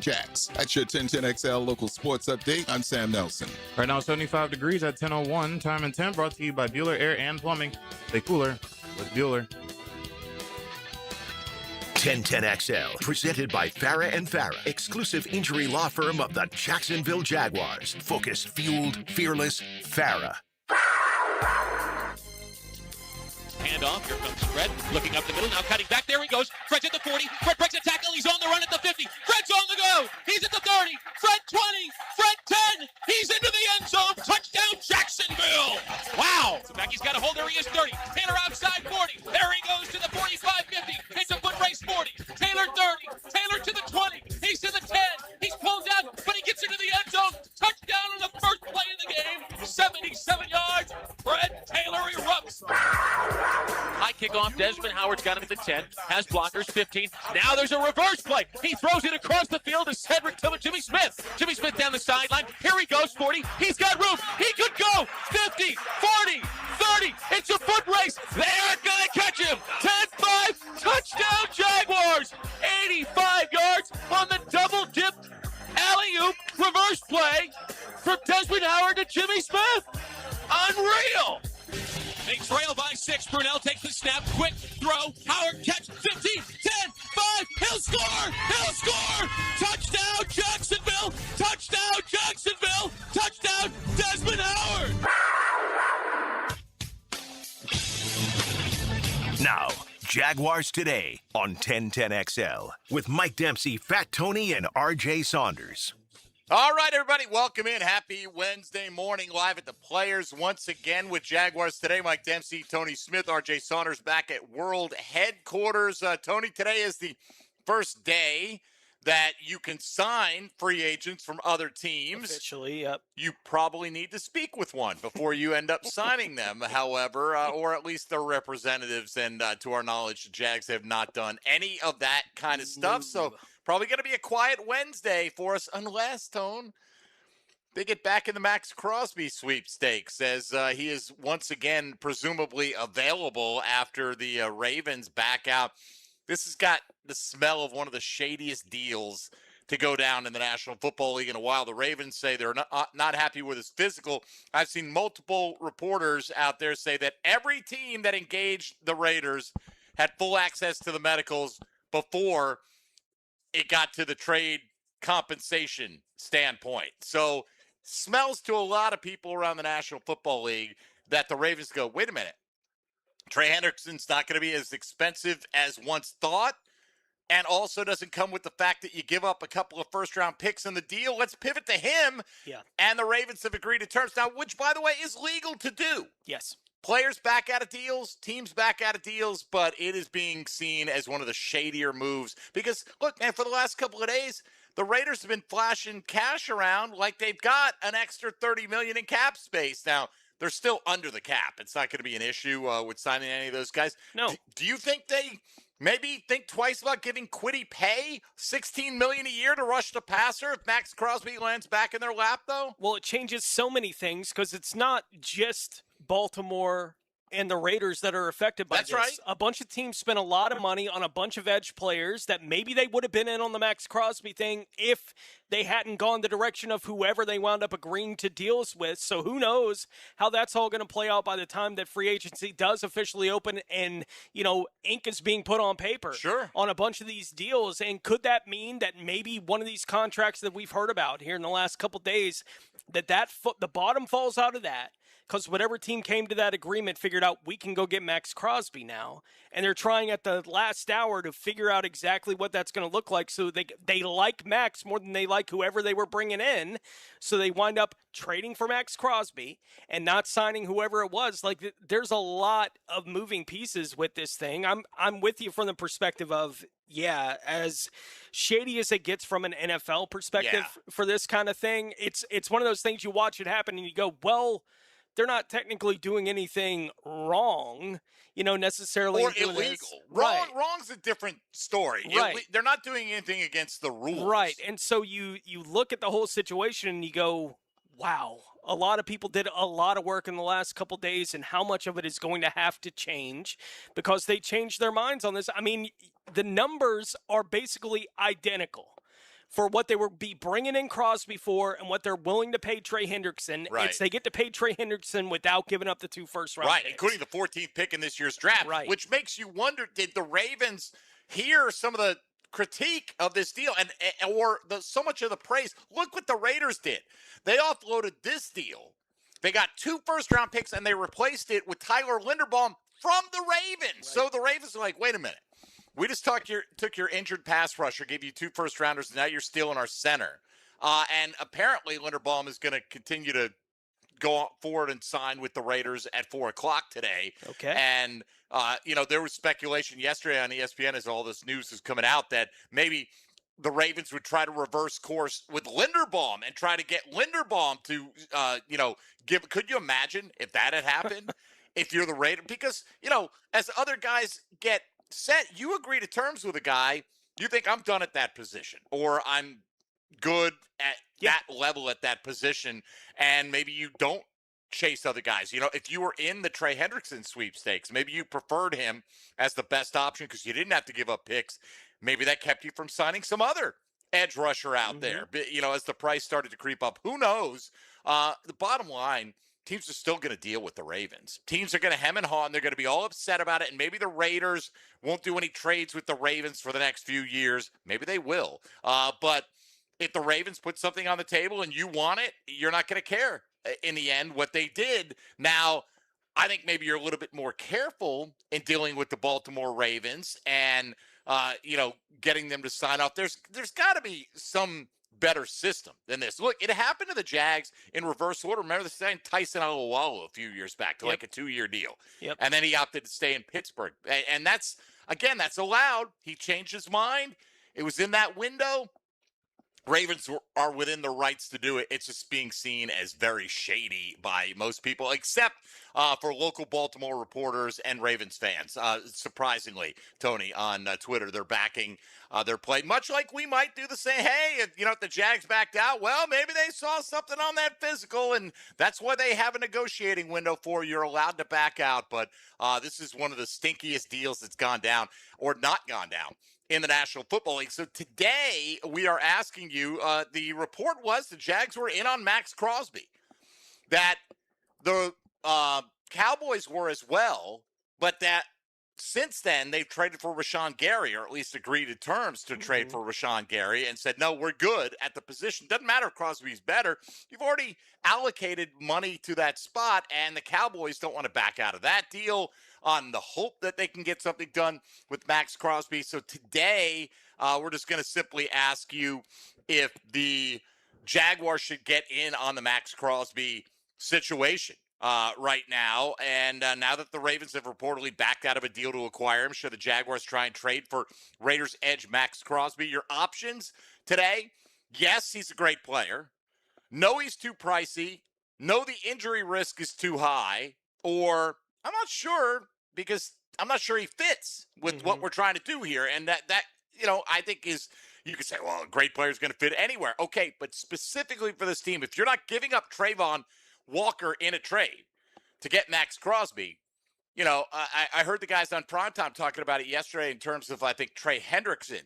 Jax. That's your 1010XL local sports update. I'm Sam Nelson. Right now, 75 degrees at 10:01. Time and temp brought to you by Bueller Air and Plumbing. Stay cooler with Bueller. 1010XL, presented by Farah & Farah, exclusive injury law firm of the Jacksonville Jaguars. Focused, fueled, fearless, Farah. Handoff, here comes Fred, looking up the middle, now cutting back, there he goes, Fred's at the 40, Fred breaks a tackle, he's on the run at the 50, Fred's on the go, he's at the 30, Fred 20, Fred 10, he's into the end zone, touchdown Jacksonville! Wow! So Mackey's got a hold, there he is, 30, Taylor outside 40, there he goes to the 45-50, it's a foot race 40, Taylor 30, Taylor to the 20, he's to the 10, he's pulled out, but he gets into the end zone, touchdown on the first play of the game, 77 yards, Fred Taylor erupts. High kickoff, Desmond Howard's got him at the 10, has blockers, 15. Now there's a reverse play. He throws it across the field to Cedric to Jimmy Smith. Jimmy Smith down the sideline. Here he goes, 40. He's got room. He could go. 50, 40, 30. It's a foot race. They're going to catch him. 10-5, touchdown Jaguars. 85 yards on the double dip alley-oop reverse play from Desmond Howard to Jimmy Smith. Unreal. They trail by 6. Brunell takes the snap. Quick throw. Howard catch. 15, 10, 5. He'll score. He'll score. Touchdown Jacksonville. Touchdown Jacksonville. Touchdown Desmond Howard. Now, Jaguars Today on 1010XL with Mike Dempsey, Fat Tony, and RJ Saunders. All right, everybody, welcome in. Happy Wednesday morning, live at the Players once again with Jaguars Today. Mike Dempsey, Tony Smith, RJ Saunders back at World Headquarters. Tony, today is the first day that you can sign free agents from other teams. Officially, yep. You probably need to speak with one before you end up signing them, however, or at least their representatives. And to our knowledge, the Jags have not done any of that kind of stuff. So probably going to be a quiet Wednesday for us unless, Tone, they get back in the Maxx Crosby sweepstakes as he is once again presumably available after the Ravens back out. This has got the smell of one of the shadiest deals to go down in the National Football League in a while. The Ravens say they're not happy with his physical. I've seen multiple reporters out there say that every team that engaged the Raiders had full access to the medicals before it got to the trade compensation standpoint. So smells to a lot of people around the National Football League that the Ravens go, wait a minute, Trey Hendrickson's not going to be as expensive as once thought, and also doesn't come with the fact that you give up a couple of first-round picks in the deal. Let's pivot to him. Yeah. And the Ravens have agreed to terms now, which, by the way, is legal to do. Yes. Players back out of deals, teams back out of deals, but it is being seen as one of the shadier moves. Because, look, man, for the last couple of days, the Raiders have been flashing cash around like they've got an extra $30 million in cap space. Now, they're still under the cap. It's not going to be an issue with signing any of those guys. No. Do you think they maybe think twice about giving Kwity Paye $16 million a year to rush the passer if Maxx Crosby lands back in their lap, though? Well, it changes so many things because it's not just Baltimore and the Raiders that are affected by That's this. right. A bunch of teams spent a lot of money on a bunch of edge players that maybe they would have been in on the Maxx Crosby thing if they hadn't gone the direction of whoever they wound up agreeing to deals with. So who knows how that's all going to play out by the time that free agency does officially open and, ink is being put on paper on a bunch of these deals. And could that mean that maybe one of these contracts that we've heard about here in the last couple of days, the bottom falls out of that? Because whatever team came to that agreement figured out we can go get Maxx Crosby now. And they're trying at the last hour to figure out exactly what that's going to look like. So they like Maxx more than they like whoever they were bringing in. So they wind up trading for Maxx Crosby and not signing whoever it was. Like, there's a lot of moving pieces with this thing. I'm with you from the perspective of, yeah, as shady as it gets from an NFL perspective for this kind of thing, it's one of those things you watch it happen and you go, well, they're not technically doing anything wrong, necessarily. Or illegal. Wrong's a different story. Right. They're not doing anything against the rules. Right. And so you look at the whole situation and you go, wow, a lot of people did a lot of work in the last couple days, and how much of it is going to have to change because they changed their minds on this. I mean, the numbers are basically identical for what they will be bringing in Crosby for and what they're willing to pay Trey Hendrickson. Right. They get to pay Trey Hendrickson without giving up the 2 first-round Right, picks. including the 14th pick in this year's draft, Right. which makes you wonder, did the Ravens hear some of the critique of this deal or so much of the praise? Look what the Raiders did. They offloaded this deal. They got 2 first-round picks, and they replaced it with Tyler Linderbaum from the Ravens. Right. So the Ravens are like, wait a minute. We just took your injured pass rusher, gave you 2 first-rounders, and now you're stealing our center. And apparently Linderbaum is going to continue to go forward and sign with the Raiders at 4 o'clock today. Okay. And, there was speculation yesterday on ESPN as all this news is coming out that maybe the Ravens would try to reverse course with Linderbaum and try to get Linderbaum to, give. Could you imagine if that had happened? If you're the Raiders? Because, as other guys get set, you agree to terms with a guy, you think I'm done at that position or I'm good at that level at that position, and maybe you don't chase other guys. If you were in the Trey Hendrickson sweepstakes, maybe you preferred him as the best option because you didn't have to give up picks. Maybe that kept you from signing some other edge rusher out there, but, as the price started to creep up. Who knows? The bottom line, teams are still going to deal with the Ravens. Teams are going to hem and haw, and they're going to be all upset about it, and maybe the Raiders won't do any trades with the Ravens for the next few years. Maybe they will. But if the Ravens put something on the table and you want it, you're not going to care in the end what they did. Now, I think maybe you're a little bit more careful in dealing with the Baltimore Ravens and, getting them to sign off. There's got to be some better system than this. Look, it happened to the Jags in reverse order. Remember the saying Tyson Alualu a few years back to like a 2-year deal. Yep. And then he opted to stay in Pittsburgh. And that's allowed. He changed his mind. It was in that window. Ravens are within the rights to do it. It's just being seen as very shady by most people, except for local Baltimore reporters and Ravens fans. Surprisingly, Tony, on Twitter, they're backing their play, much like we might do the same. Hey, if the Jags backed out, well, maybe they saw something on that physical, and that's why they have a negotiating window for you're allowed to back out. But this is one of the stinkiest deals that's gone down or not gone down in the National Football League. So today we are asking you, the report was the Jags were in on Maxx Crosby, that the Cowboys were as well, but that since then they've traded for Rashawn Gary, or at least agreed to terms to trade for Rashawn Gary, and said, no, we're good at the position. Doesn't matter if Crosby's better. You've already allocated money to that spot, and the Cowboys don't want to back out of that deal on the hope that they can get something done with Maxx Crosby. So today, we're just going to simply ask you if the Jaguars should get in on the Maxx Crosby situation right now. And now that the Ravens have reportedly backed out of a deal to acquire him, should the Jaguars try and trade for Raiders edge Maxx Crosby? Your options today: yes, he's a great player. No, he's too pricey. No, the injury risk is too high. Or I'm not sure, because I'm not sure he fits with what we're trying to do here. And that I think is, you could say, well, a great player is going to fit anywhere. Okay, but specifically for this team, if you're not giving up Trayvon Walker in a trade to get Maxx Crosby, I heard the guys on Primetime talking about it yesterday in terms of, I think, Trey Hendrickson,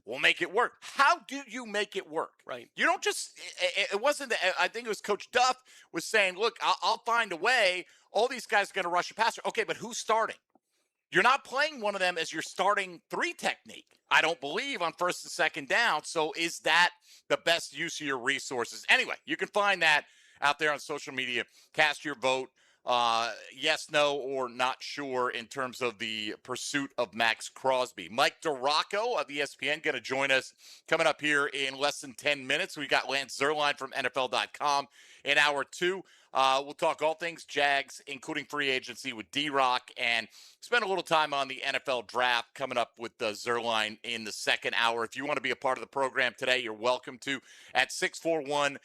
will make it work. How do you make it work? Right. You don't just, it wasn't, I think it was Coach Duff was saying, look, I'll find a way. All these guys are going to rush a passer. Okay, but who's starting? You're not playing one of them as your starting 3 technique, I don't believe, on first and second down. So is that the best use of your resources? Anyway, you can find that out there on social media. Cast your vote. Yes, no, or not sure in terms of the pursuit of Maxx Crosby. Mike Duraco of ESPN going to join us coming up here in less than 10 minutes. We got Lance Zierlein from NFL.com in hour 2. We'll talk all things Jags, including free agency with D-Rock, and spend a little time on the NFL draft coming up with Zierlein in the second hour. If you want to be a part of the program today, you're welcome to at 641-1010.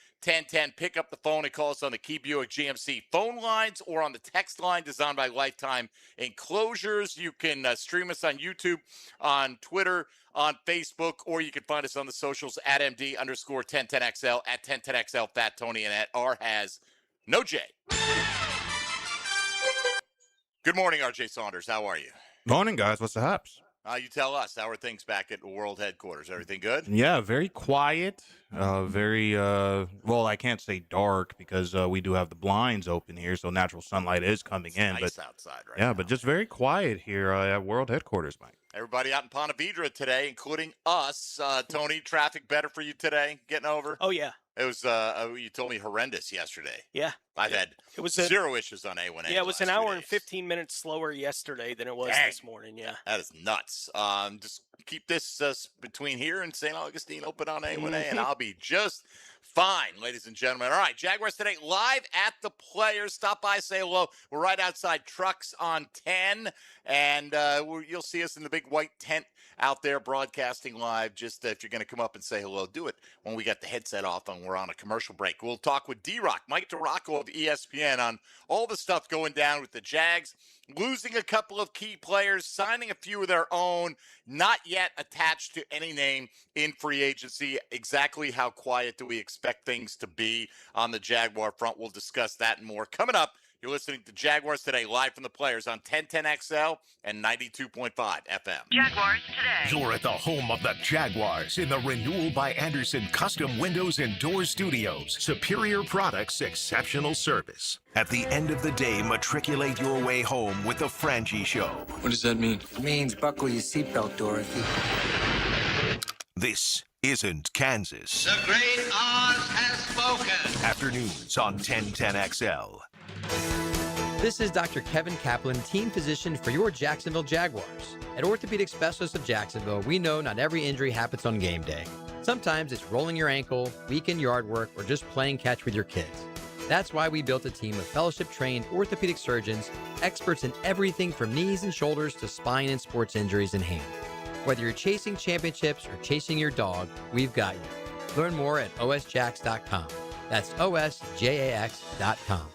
Pick up the phone and call us on the Key Buick GMC phone lines or on the text line designed by Lifetime Enclosures. You can stream us on YouTube, on Twitter, on Facebook, or you can find us on the socials at MD_1010XL, at 1010XL, Fat Tony, and at R has no J. Good morning, RJ Saunders. How are you? Morning, guys. What's the haps? You tell us, how are things back at World Headquarters? Everything good? Yeah, very quiet. Very well, I can't say dark because we do have the blinds open here, so natural sunlight is coming It's in. nice But outside right yeah, now. but just very quiet here at World Headquarters, Mike. Everybody out in Ponte Vedra today, including us. Tony, traffic better for you today? Getting over? Oh, yeah. It was, you told me, horrendous yesterday. Yeah. I've had It was zero issues on A1A. Yeah, it was an last 2 hour and days. 15 minutes slower yesterday than it was Dang. this morning. Yeah. That is nuts. Just keep this between here and St. Augustine open on A1A, and I'll be just fine, ladies and gentlemen. All right, Jaguars today live at the Players. Stop by, say hello. We're right outside Trucks on 10, and you'll see us in the big white tent out there broadcasting live. Just if you're going to come up and say hello, do it when we got the headset off and we're on a commercial break. We'll talk with D-Rock, Mike DeRocco of ESPN, on all the stuff going down with the Jags, losing a couple of key players, signing a few of their own, not yet attached to any name in free agency. Exactly how quiet do we expect things to be on the Jaguar front? We'll discuss that and more coming up. You're listening to Jaguars Today, live from the Players on 1010XL and 92.5 FM. Jaguars Today. You're at the home of the Jaguars in the Renewal by Anderson Custom Windows and Doors Studios. Superior products, exceptional service. At the end of the day, matriculate your way home with the Frangie Show. What does that mean? It means buckle your seatbelt, Dorothy. This isn't Kansas. The great Oz has spoken. Afternoons on 1010XL. This is Dr. Kevin Kaplan, team physician for your Jacksonville Jaguars. At Orthopedic Specialists of Jacksonville, we know not every injury happens on game day. Sometimes it's rolling your ankle, weekend yard work, or just playing catch with your kids. That's why we built a team of fellowship-trained orthopedic surgeons, experts in everything from knees and shoulders to spine and sports injuries in hand. Whether you're chasing championships or chasing your dog, we've got you. Learn more at osjax.com. That's osjax.com.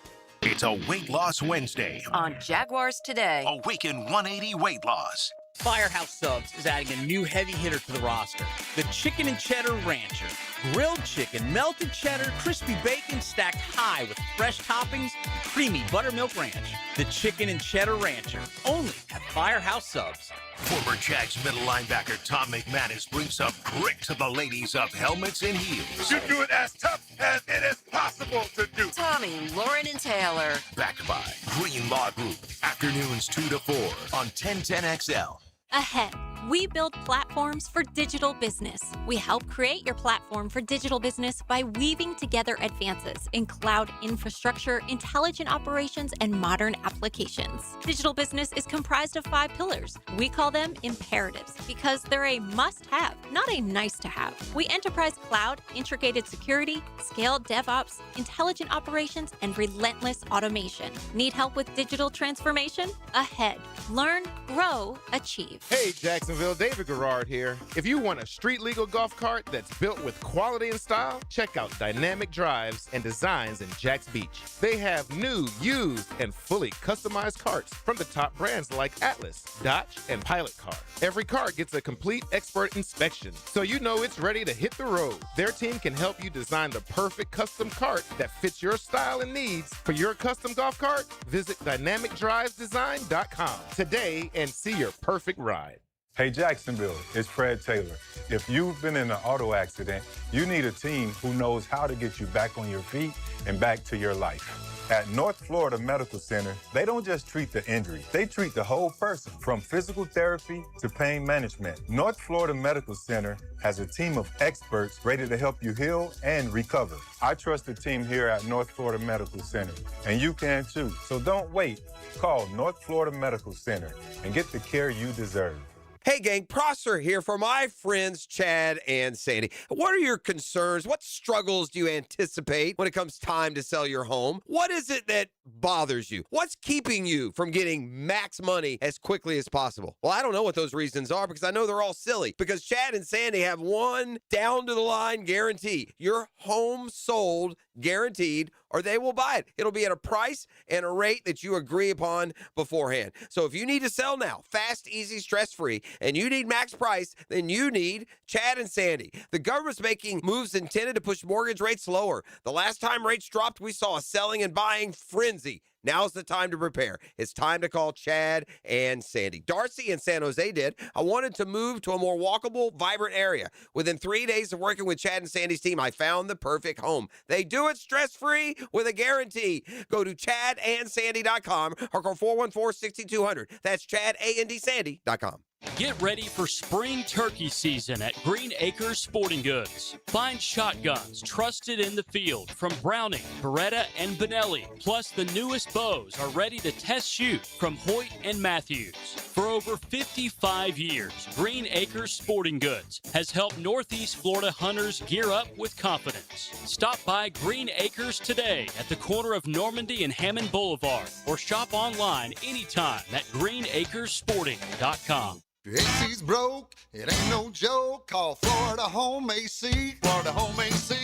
It's a Weight Loss Wednesday. On Jaguars Today. Awaken 180 Weight Loss. Firehouse Subs is adding a new heavy hitter to the roster, the Chicken and Cheddar Rancher. Grilled chicken, melted cheddar, crispy bacon stacked high with fresh toppings, and creamy buttermilk ranch. The Chicken and Cheddar Rancher, only at Firehouse Subs. Former Jags middle linebacker Tom McManus brings some grit to the ladies of helmets and heels. You do it as tough as it is possible to do. Tommy, Lauren, and Taylor. Backed by Green Law Group. Afternoons 2 to 4 on 1010XL. Ahead, we build platforms for digital business. We help create your platform for digital business by weaving together advances in cloud infrastructure, intelligent operations, and modern applications. Digital business is comprised of 5 pillars. We call them imperatives because they're a must-have, not a nice-to-have. We enterprise cloud, integrated security, scaled DevOps, intelligent operations, and relentless automation. Need help with digital transformation? Ahead. Learn, grow, achieve. Hey, Jacksonville, David Garrard here. If you want a street-legal golf cart that's built with quality and style, check out Dynamic Drives and Designs in Jax Beach. They have new, used, and fully customized carts from the top brands like Atlas, Dodge, and Pilot Car. Every cart gets a complete expert inspection, so you know it's ready to hit the road. Their team can help you design the perfect custom cart that fits your style and needs. For your custom golf cart, visit dynamicdrivesdesign.com today and see your perfect ride. Hey Jacksonville, it's Fred Taylor. If you've been in an auto accident, you need a team who knows how to get you back on your feet and back to your life. At North Florida Medical Center, they don't just treat the injury, they treat the whole person, from physical therapy to pain management. North Florida Medical Center has a team of experts ready to help you heal and recover. I trust the team here at North Florida Medical Center, and you can too. So don't wait. Call North Florida Medical Center and get the care you deserve. Hey, gang, Prosser here for my friends Chad and Sandy. What are your concerns? What struggles do you anticipate when it comes time to sell your home? What is it that bothers you? What's keeping you from getting max money as quickly as possible? Well, I don't know what those reasons are because I know they're all silly. Because Chad and Sandy have one down-to-the-line guarantee. Your home sold guaranteed, or they will buy it. It'll be at a price and a rate that you agree upon beforehand. So if you need to sell now, fast, easy, stress-free, and you need max price, then you need Chad and Sandy. The government's making moves intended to push mortgage rates lower. The last time rates dropped, we saw a selling and buying frenzy. Now's the time to prepare. It's time to call Chad and Sandy. Darcy in San Jose did. I wanted to move to a more walkable, vibrant area. Within 3 days of working with Chad and Sandy's team, I found the perfect home. They do it stress-free with a guarantee. Go to chadandsandy.com or call 414-6200. That's chadandsandy.com. Get ready for spring turkey season at Green Acres Sporting Goods. Find shotguns trusted in the field from Browning, Beretta, and Benelli. Plus, the newest bows are ready to test shoot from Hoyt and Matthews. For over 55 years, Green Acres Sporting Goods has helped Northeast Florida hunters gear up with confidence. Stop by Green Acres today at the corner of Normandy and Hammond Boulevard or shop online anytime at greenacresporting.com. AC's broke, it ain't no joke. Call Florida Home AC. Florida Home AC.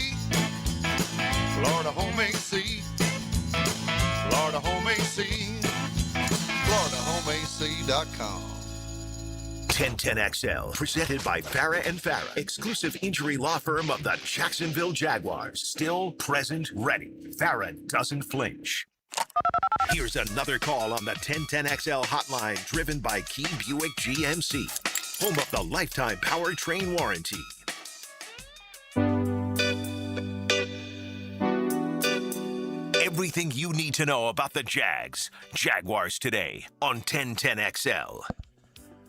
Florida Home AC. Florida Home AC. FloridaHomeAC.com. 1010XL, presented by Farah and Farah, exclusive injury law firm of the Jacksonville Jaguars. Still present, ready. Farah doesn't flinch. Here's another call on the 1010XL hotline, driven by Key Buick GMC, home of the lifetime powertrain warranty. Everything you need to know about the Jaguars today on 1010XL.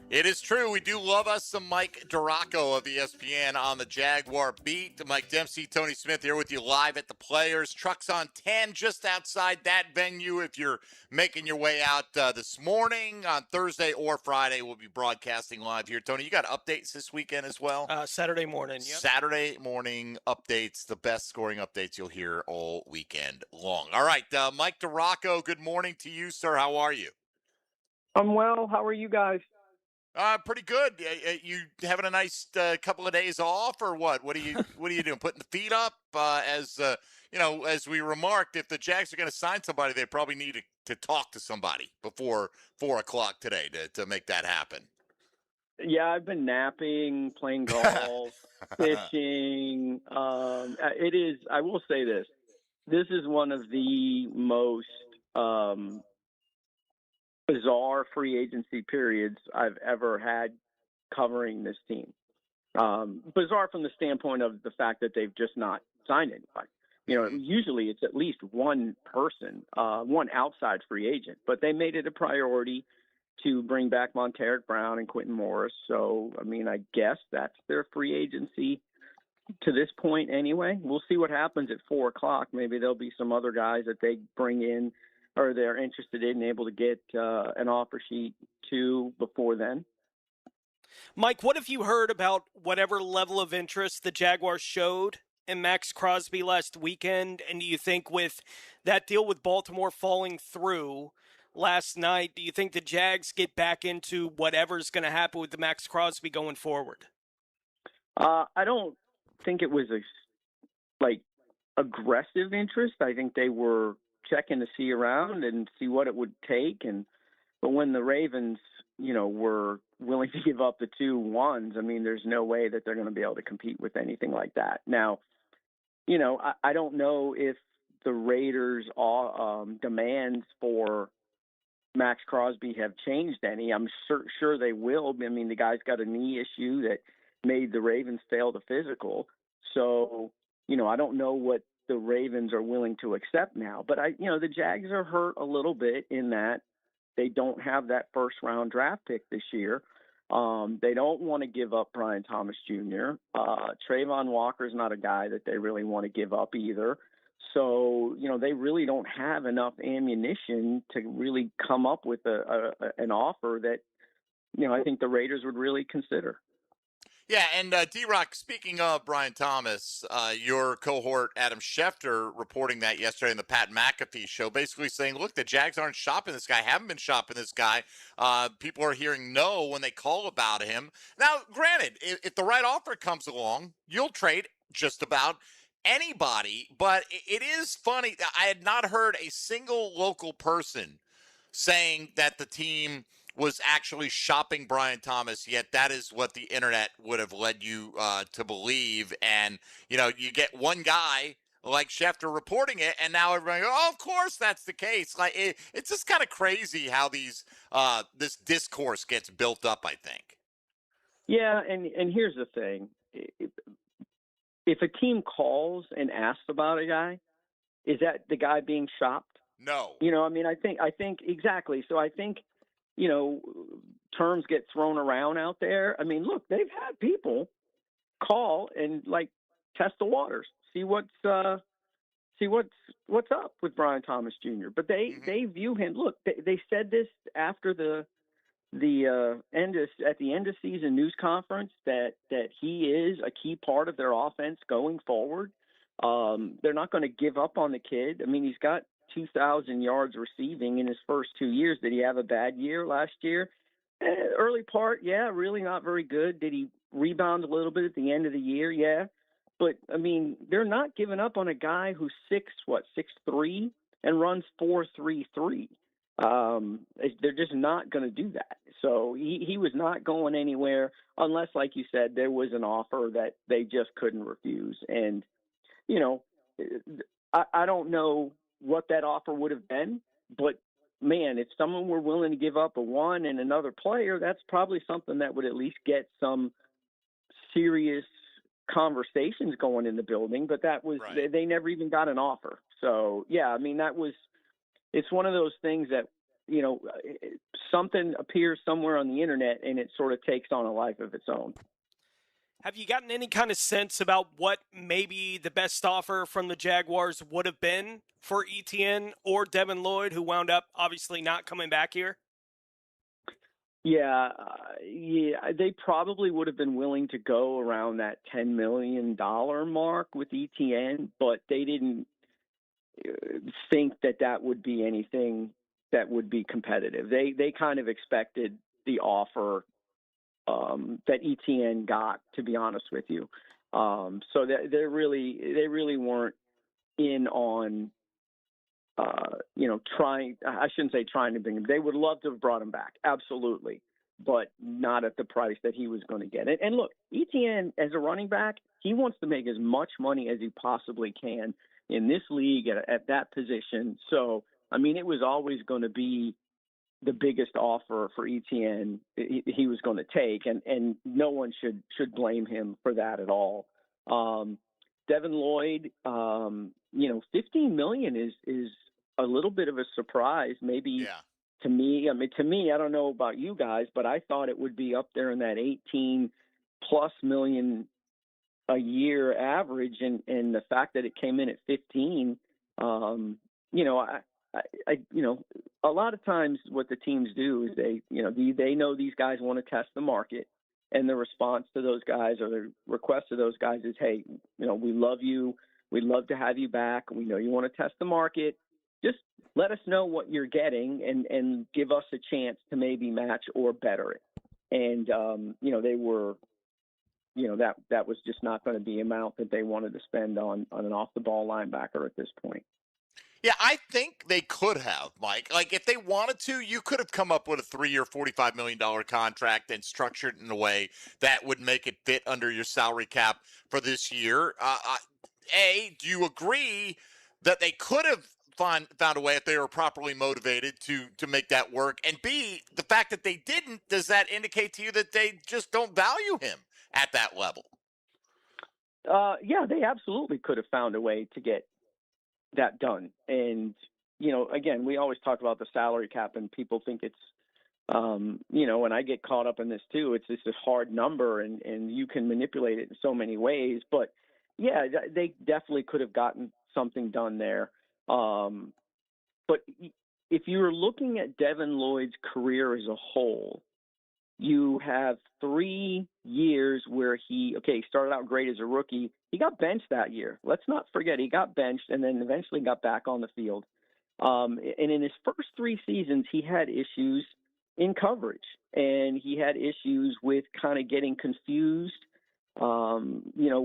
It is true. We do love us some Mike Duraco of ESPN on the Jaguar beat. Mike Dempsey, Tony Smith here with you live at the Players. Trucks on 10 just outside that venue. If you're making your way out this morning on Thursday or Friday, we'll be broadcasting live here. Tony, you got updates this weekend as well? Saturday morning, yep. Saturday morning updates, the best scoring updates you'll hear all weekend long. All right, Mike Duraco, good morning to you, sir. How are you? I'm well. How are you guys? Pretty good. You having a nice couple of days off, or what? What are you doing? Putting the feet up? As we remarked, if the Jags are going to sign somebody, they probably need to talk to somebody before 4:00 today to make that happen. Yeah, I've been napping, playing golf, fishing. It is. I will say this. This is one of the most bizarre free agency periods I've ever had covering this team. Bizarre from the standpoint of the fact that they've just not signed anybody. Usually it's at least one person, one outside free agent, but they made it a priority to bring back Monteric Brown and Quentin Morris. So, I guess that's their free agency to this point anyway. We'll see what happens at 4:00. Maybe there'll be some other guys that they bring in or they're interested in, able to get an offer sheet to before then. Mike, what have you heard about whatever level of interest the Jaguars showed in Maxx Crosby last weekend? And do you think with that deal with Baltimore falling through last night, do you think the Jags get back into whatever's going to happen with the Maxx Crosby going forward? I don't think it was aggressive interest. I think they were checking to see around and see what it would take. But when the Ravens, were willing to give up the 2-1s, there's no way that they're going to be able to compete with anything like that. Now, I don't know if the Raiders' demands for Maxx Crosby have changed any. I'm sure they will. The guy's got a knee issue that made the Ravens fail the physical. So, I don't know what the Ravens are willing to accept now. But the Jags are hurt a little bit in that they don't have that first round draft pick this year. They don't want to give up Brian Thomas Jr. Trayvon Walker's not a guy that they really want to give up either. So, they really don't have enough ammunition to really come up with an offer that, I think the Raiders would really consider. Yeah, and D-Rock, speaking of Brian Thomas, your cohort Adam Schefter reporting that yesterday in the Pat McAfee show, basically saying, look, the Jags aren't shopping this guy, haven't been shopping this guy. People are hearing no when they call about him. Now, granted, if the right offer comes along, you'll trade just about anybody, but it is funny. I had not heard a single local person saying that the team was actually shopping Brian Thomas, yet that is what the internet would have led you to believe. And, you get one guy like Schefter reporting it, and now everybody goes, "Oh, of course that's the case." Like it's just kind of crazy how these this discourse gets built up, I think. Yeah, and here's the thing: if a team calls and asks about a guy, is that the guy being shopped? No. I mean, I think exactly. So I think, terms get thrown around out there. I mean, look, they've had people call and test the waters, see what's up with Brian Thomas Jr. But they view him. Look, they said this after the end of season news conference that he is a key part of their offense going forward. They're not going to give up on the kid. I mean, he's got 2,000 yards receiving in his first 2 years. Did he have a bad year last year? Early part, yeah, really not very good. Did he rebound a little bit at the end of the year? Yeah. But, I mean, they're not giving up on a guy who's 6'3", and runs 4.33. They're just not going to do that. So he was not going anywhere unless, like you said, there was an offer that they just couldn't refuse. And, I don't know what that offer would have been, but man, if someone were willing to give up a one and another player, that's probably something that would at least get some serious conversations going in the building. But that was, they never even got an offer. So yeah, I mean, it's one of those things that, something appears somewhere on the internet and it sort of takes on a life of its own. Have you gotten any kind of sense about what maybe the best offer from the Jaguars would have been for Etienne or Devin Lloyd, who wound up obviously not coming back here? Yeah, they probably would have been willing to go around that $10 million mark with Etienne, but they didn't think that would be anything that would be competitive. They kind of expected the offer that Etienne got, to be honest with you. So they really weren't in on, trying. I shouldn't say trying to bring him. They would love to have brought him back, absolutely, but not at the price that he was going to get. And look, Etienne as a running back, he wants to make as much money as he possibly can in this league at that position. So, I mean, it was always going to be the biggest offer for Etienne he was going to take, and no one should blame him for that at all. Devin Lloyd, $15 million is a little bit of a surprise, maybe to me. I mean, to me, I don't know about you guys, but I thought it would be up there in that 18+ million a year average, and the fact that it came in at 15, a lot of times what the teams do is they know these guys want to test the market, and the response to those guys or the request to those guys is, hey, we love you. We'd love to have you back. We know you want to test the market. Just let us know what you're getting and give us a chance to maybe match or better it. And, they were, that was just not going to be the amount that they wanted to spend on an off-the-ball linebacker at this point. Yeah, I think they could have, Mike. Like, if they wanted to, you could have come up with a 3-year, $45 million contract and structured it in a way that would make it fit under your salary cap for this year. A, do you agree that they could have found a way if they were properly motivated to make that work? And B, the fact that they didn't, does that indicate to you that they just don't value him at that level? Yeah, they absolutely could have found a way to get that done. And, again, we always talk about the salary cap and people think it's, and I get caught up in this too. It's just a hard number and you can manipulate it in so many ways, but yeah, they definitely could have gotten something done there. But if you're looking at Devin Lloyd's career as a whole, you have 3 years where he started out great as a rookie. He got benched that year. Let's not forget he got benched and then eventually got back on the field. And in his first 3 seasons, he had issues in coverage and he had issues with kind of getting confused.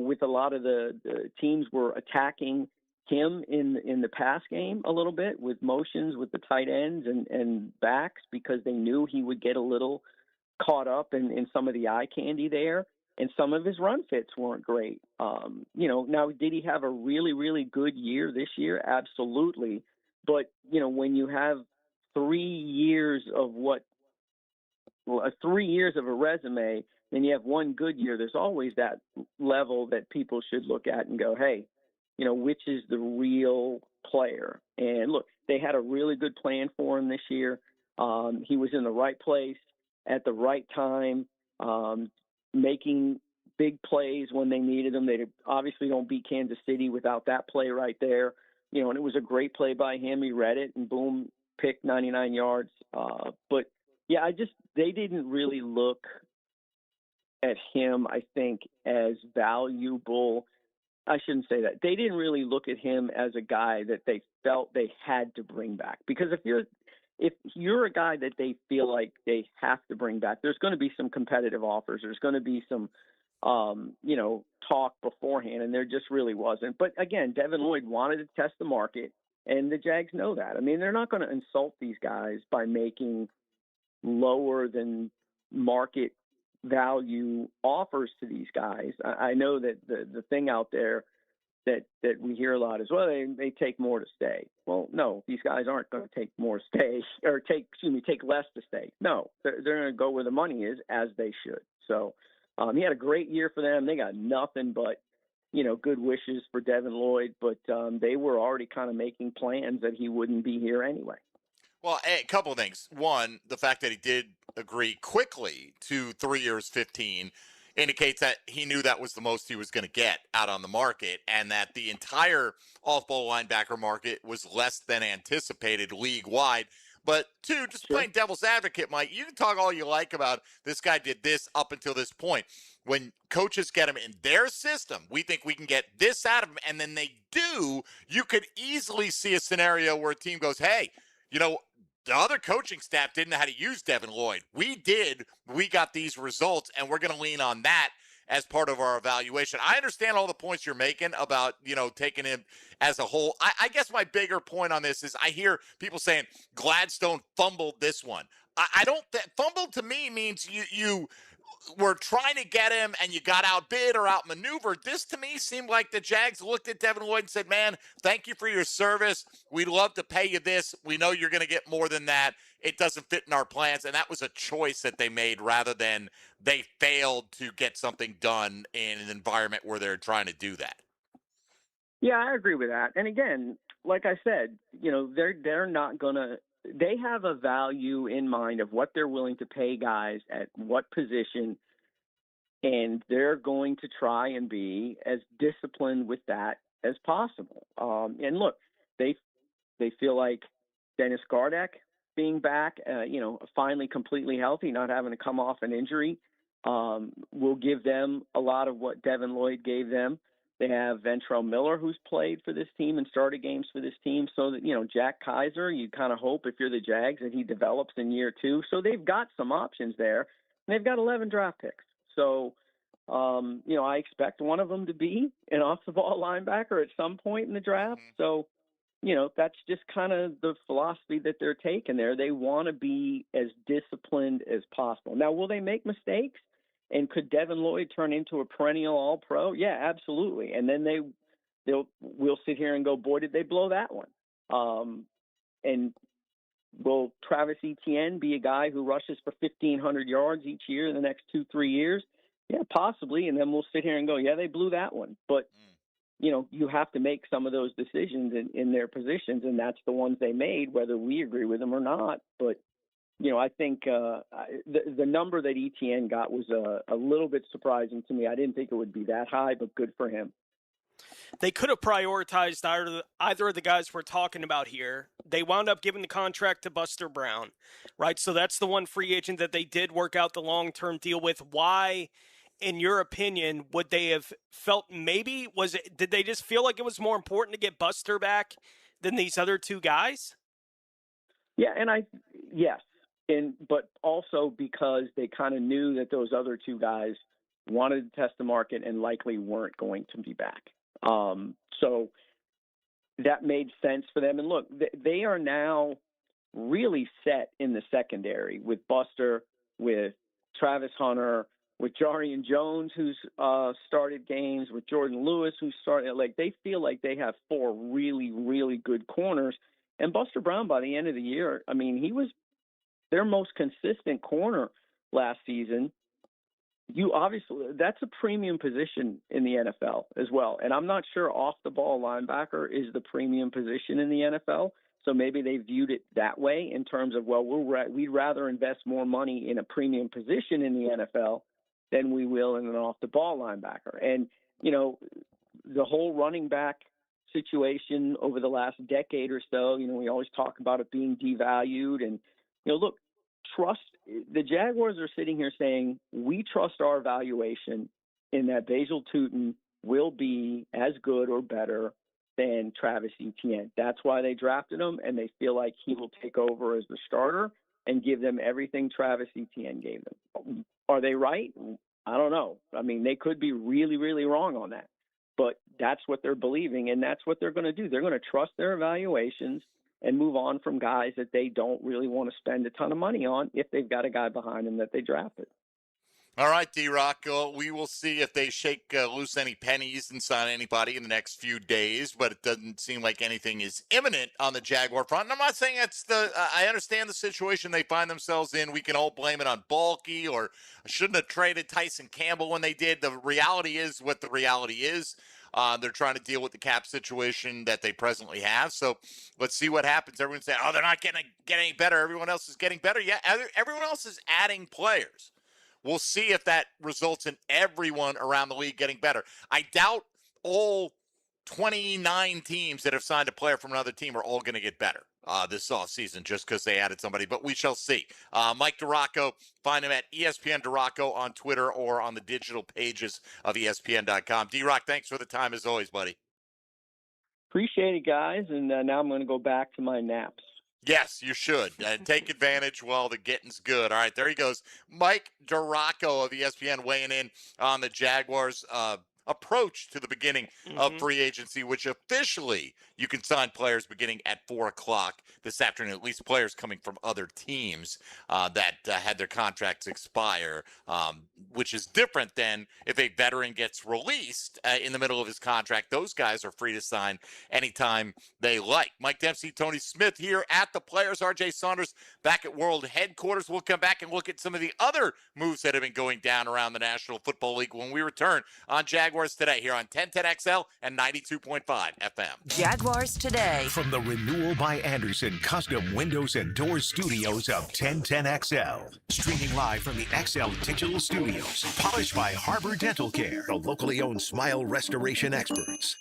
With a lot of the teams were attacking him in the pass game a little bit with motions with the tight ends and backs because they knew he would get a little caught up in some of the eye candy there. and some of his run fits weren't great. Now, did he have a really, really good year this year? Absolutely. But, when you have 3 years of 3 years of a resume, then you have one good year, there's always that level that people should look at and go, hey, which is the real player? And look, they had a really good plan for him this year. He was in the right place at the right time, making big plays when they needed them. They obviously don't beat Kansas City without that play right there. And it was a great play by him. He read it and boom, picked 99 yards. But yeah, they didn't really look at him, I think, as valuable. I shouldn't say that. They didn't really look at him as a guy that they felt they had to bring back. Because if you're a guy that they feel like they have to bring back, there's going to be some competitive offers. There's going to be some, talk beforehand, and there just really wasn't. But again, Devin Lloyd wanted to test the market, and the Jags know that. I mean, they're not going to insult these guys by making lower than market value offers to these guys. I know that the thing out there that we hear a lot is, well, they take more to stay. Well, no, these guys aren't going to take more to stay or take less to stay. No, they're going to go where the money is, as they should. So he had a great year for them. They got nothing but, good wishes for Devin Lloyd, but they were already kind of making plans that he wouldn't be here anyway. Well, a couple of things. One, the fact that he did agree quickly to 3 years, 15, indicates that he knew that was the most he was going to get out on the market, and that the entire off-ball linebacker market was less than anticipated league-wide. But two, just playing devil's advocate, Mike, you can talk all you like about this guy did this up until this point. When coaches get him in their system, we think we can get this out of him, and then they do. You could easily see a scenario where a team goes, hey, the other coaching staff didn't know how to use Devin Lloyd. We did. We got these results, and we're going to lean on that as part of our evaluation. I understand all the points you're making about, taking him as a whole. I guess my bigger point on this is I hear people saying Gladstone fumbled this one. I don't fumbled to me means you were trying to get him and you got outbid or outmaneuvered. This to me seemed like the Jags looked at Devin Lloyd and said, man, thank you for your service. We'd love to pay you this. We know you're going to get more than that. It doesn't fit in our plans. And that was a choice that they made rather than they failed to get something done in an environment where they're trying to do that. Yeah, I agree with that. And again, like I said, they're not going to, they have a value in mind of what they're willing to pay guys at what position, and they're going to try and be as disciplined with that as possible. And look, they feel like Dennis Gardeck being back, finally completely healthy, not having to come off an injury, will give them a lot of what Devin Lloyd gave them. They have Ventrell Miller, who's played for this team and started games for this team. So that, Jack Kaiser, you kind of hope if you're the Jags that he develops in year two. So they've got some options there. And they've got 11 draft picks. So, I expect one of them to be an off-the-ball linebacker at some point in the draft. So, that's just kind of the philosophy that they're taking there. They want to be as disciplined as possible. Now, will they make mistakes? And could Devin Lloyd turn into a perennial All-Pro? Yeah, absolutely. And then we'll sit here and go, boy, did they blow that one. And will Travis Etienne be a guy who rushes for 1,500 yards each year in the next 2-3 years? Yeah, possibly. And then we'll sit here and go, yeah, they blew that one. But, you have to make some of those decisions in their positions, and that's the ones they made, whether we agree with them or not. But, I think the number that Etienne got was a little bit surprising to me. I didn't think it would be that high, but good for him. They could have prioritized either of the guys we're talking about here. They wound up giving the contract to Buster Brown, right? So that's the one free agent that they did work out the long-term deal with. Why, in your opinion, would they have felt did they just feel like it was more important to get Buster back than these other two guys? Yeah, yes. But also because they kind of knew that those other two guys wanted to test the market and likely weren't going to be back. So that made sense for them. And look, they are now really set in the secondary with Buster, with Travis Hunter, with Jarian Jones, who's started games, with Jordan Lewis, who started. Like, they feel like they have 4 really, really good corners. And Buster Brown, by the end of the year, I mean, he was their most consistent corner last season. That's a premium position in the NFL as well. And I'm not sure off the ball linebacker is the premium position in the NFL. So maybe they viewed it that way in terms of, well, we'd rather invest more money in a premium position in the NFL than we will in an off the ball linebacker. And, you know, the whole running back situation over the last decade or so, you know, we always talk about it being devalued. And, you know, look, the Jaguars are sitting here saying, we trust our evaluation in that Basil Tutin will be as good or better than Travis Etienne. That's why they drafted him, and they feel like he will take over as the starter and give them everything Travis Etienne gave them. Are they right? I don't know. I mean, they could be really, really wrong on that. But that's what they're believing, and that's what they're going to do. They're going to trust their evaluations and move on from guys that they don't really want to spend a ton of money on if they've got a guy behind them that they drafted. All right, D-Rock, we will see if they shake loose any pennies and sign anybody in the next few days, but it doesn't seem like anything is imminent on the Jaguar front. And I'm not saying I understand the situation they find themselves in. We can all blame it on Balky or shouldn't have traded Tyson Campbell when they did. The reality is what the reality is. They're trying to deal with the cap situation that they presently have. So let's see what happens. Everyone's saying, they're not getting any better. Everyone else is getting better. Yeah, everyone else is adding players. We'll see if that results in everyone around the league getting better. I doubt all 29 teams that have signed a player from another team are all going to get better this offseason just because they added somebody, but we shall see. Mike DiRocco, find him at ESPN DiRocco on Twitter or on the digital pages of ESPN.com. D-Rock, thanks for the time as always, buddy. Appreciate it, guys, and now I'm going to go back to my naps. Yes, you should. Take advantage while the getting's good. All right, there he goes. Mike DiRocco of ESPN weighing in on the Jaguars' approach to the beginning of free agency, which officially you can sign players beginning at 4 o'clock this afternoon, at least players coming from other teams that had their contracts expire, which is different than if a veteran gets released in the middle of his contract. Those guys are free to sign anytime they like. Mike Dempsey, Tony Smith here at the Players. RJ Saunders back at World Headquarters. We'll come back and look at some of the other moves that have been going down around the National Football League when we return on Jaguars Today here on 1010XL and 92.5 FM. Jaguars Today. From the Renewal by Anderson Custom Windows and Doors Studios of 1010XL. Streaming live from the XL Digital Studios. Polished by Harbor Dental Care, the locally owned smile restoration experts.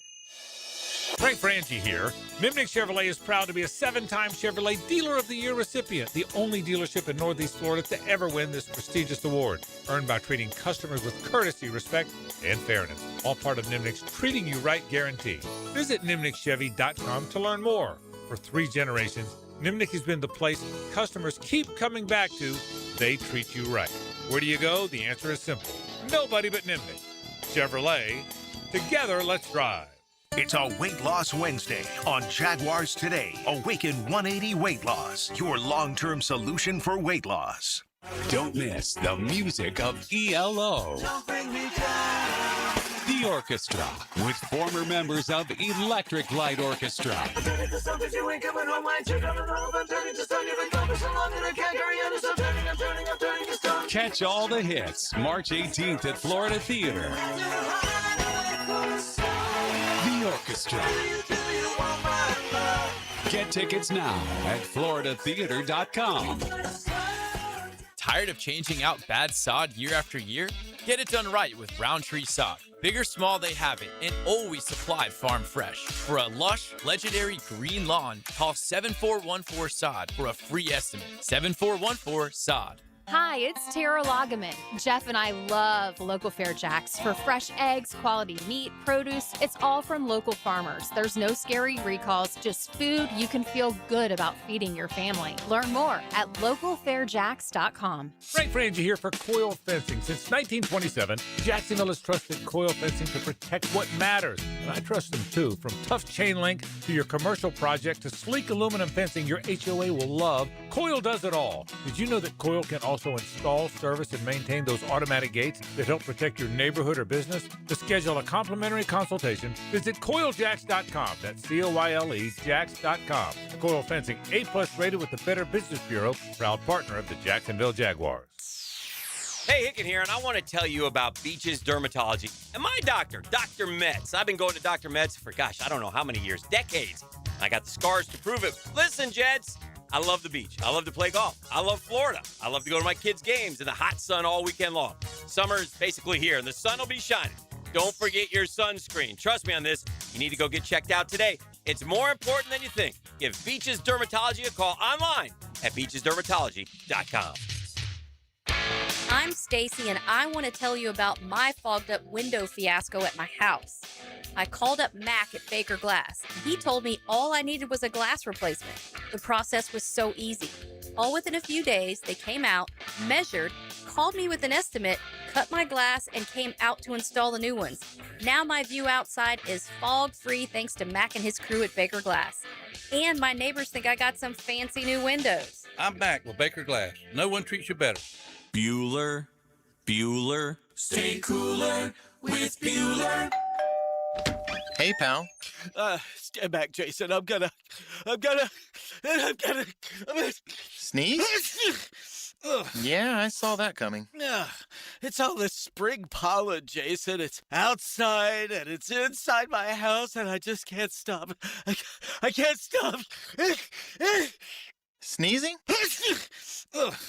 Trey Frangie here. Nimnick Chevrolet is proud to be a 7-time Chevrolet Dealer of the Year recipient, the only dealership in Northeast Florida to ever win this prestigious award, earned by treating customers with courtesy, respect, and fairness. All part of Nimnick's Treating You Right guarantee. Visit nimnickchevy.com to learn more. For 3 generations, Nimnick has been the place customers keep coming back to. They treat you right. Where do you go? The answer is simple. Nobody but Nimnick. Chevrolet. Together, let's drive. It's a Weight Loss Wednesday on Jaguars Today. Awaken 180 Weight Loss, your long-term solution for weight loss. Don't miss the music of ELO. The orchestra with former members of Electric Light Orchestra. Catch all the hits March 18th at Florida Theater. The orchestra. Get tickets now at floridatheater.com. Tired of changing out bad sod year after year? Get it done right with Roundtree Sod. Big or small, they have it, and always supplied farm fresh. For a lush, legendary green lawn, call 7414 SOD for a free estimate. 7414 SOD. Hi, it's Tara Lagaman. Jeff and I love Local Fair Jacks for fresh eggs, quality meat, produce. It's all from local farmers. There's no scary recalls, just food you can feel good about feeding your family. Learn more at localfairjacks.com. Frank Frangie here for Coil Fencing. Since 1927, Jacksonville has trusted Coil Fencing to protect what matters. And I trust them too. From tough chain link to your commercial project to sleek aluminum fencing your HOA will love, Coil does it all. Did you know that Coil can also also install, service, and maintain those automatic gates that help protect your neighborhood or business? To schedule a complimentary consultation, visit CoilJacks.com. That's C-O-Y-L-E, Jacks.com. Coil Fencing, A-plus rated with the Better Business Bureau, proud partner of the Jacksonville Jaguars. Hey, Hicken here, and I want to tell you about Beach's Dermatology. And my doctor, Dr. Metz. I've been going to Dr. Metz for, I don't know how many years, decades. I got the scars to prove it. Listen, Jets, I love the beach. I love to play golf. I love Florida. I love to go to my kids' games in the hot sun all weekend long. Summer's basically here, and the sun will be shining. Don't forget your sunscreen. Trust me on this. You need to go get checked out today. It's more important than you think. Give Beach's Dermatology a call online at beachesdermatology.com. I'm Stacy, and I want to tell you about my fogged up window fiasco at my house. I called up Mac at Baker Glass. He told me all I needed was a glass replacement. The process was so easy. All within a few days, they came out, measured, called me with an estimate, cut my glass, and came out to install the new ones. Now my view outside is fog-free thanks to Mac and his crew at Baker Glass. And my neighbors think I got some fancy new windows. I'm Mac with Baker Glass. No one treats you better. Bueller, stay cooler with Bueller. Hey, pal. Stand back, Jason. I'm gonna Sneeze? Yeah, I saw that coming. It's all this spring pollen, Jason. It's outside and it's inside my house, and I just can't stop. I can't stop. Sneezing?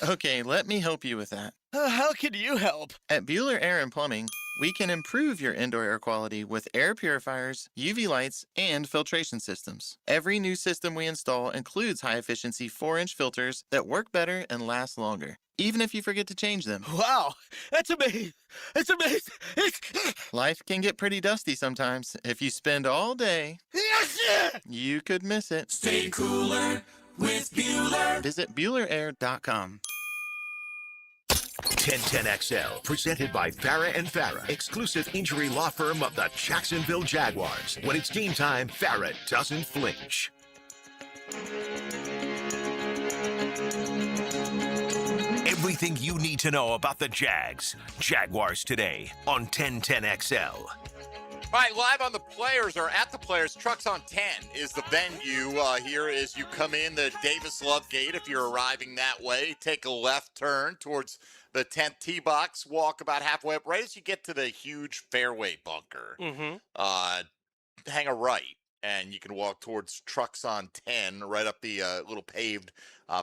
Okay, let me help you with that. How can you help? At Bueller Air and Plumbing, we can improve your indoor air quality with air purifiers, UV lights, and filtration systems. Every new system we install includes high-efficiency 4-inch filters that work better and last longer, even if you forget to change them. Wow, that's amazing. That's amazing. Life can get pretty dusty sometimes. If you spend all day, you could miss it. Stay cooler with Bueller. Visit BuellerAir.com. 1010XL, presented by Farah and Farah, exclusive injury law firm of the Jacksonville Jaguars. When it's game time, Farah doesn't flinch. Everything you need to know about the Jaguars today on 1010XL. All right, live on the Players, or at the Players, Trucks on 10 is the venue. Here as you come in the Davis Love Gate. If you're arriving that way, take a left turn towards the 10th tee box, walk about halfway up, right as you get to the huge fairway bunker. Hang a right, and you can walk towards Trucks on 10, right up the little paved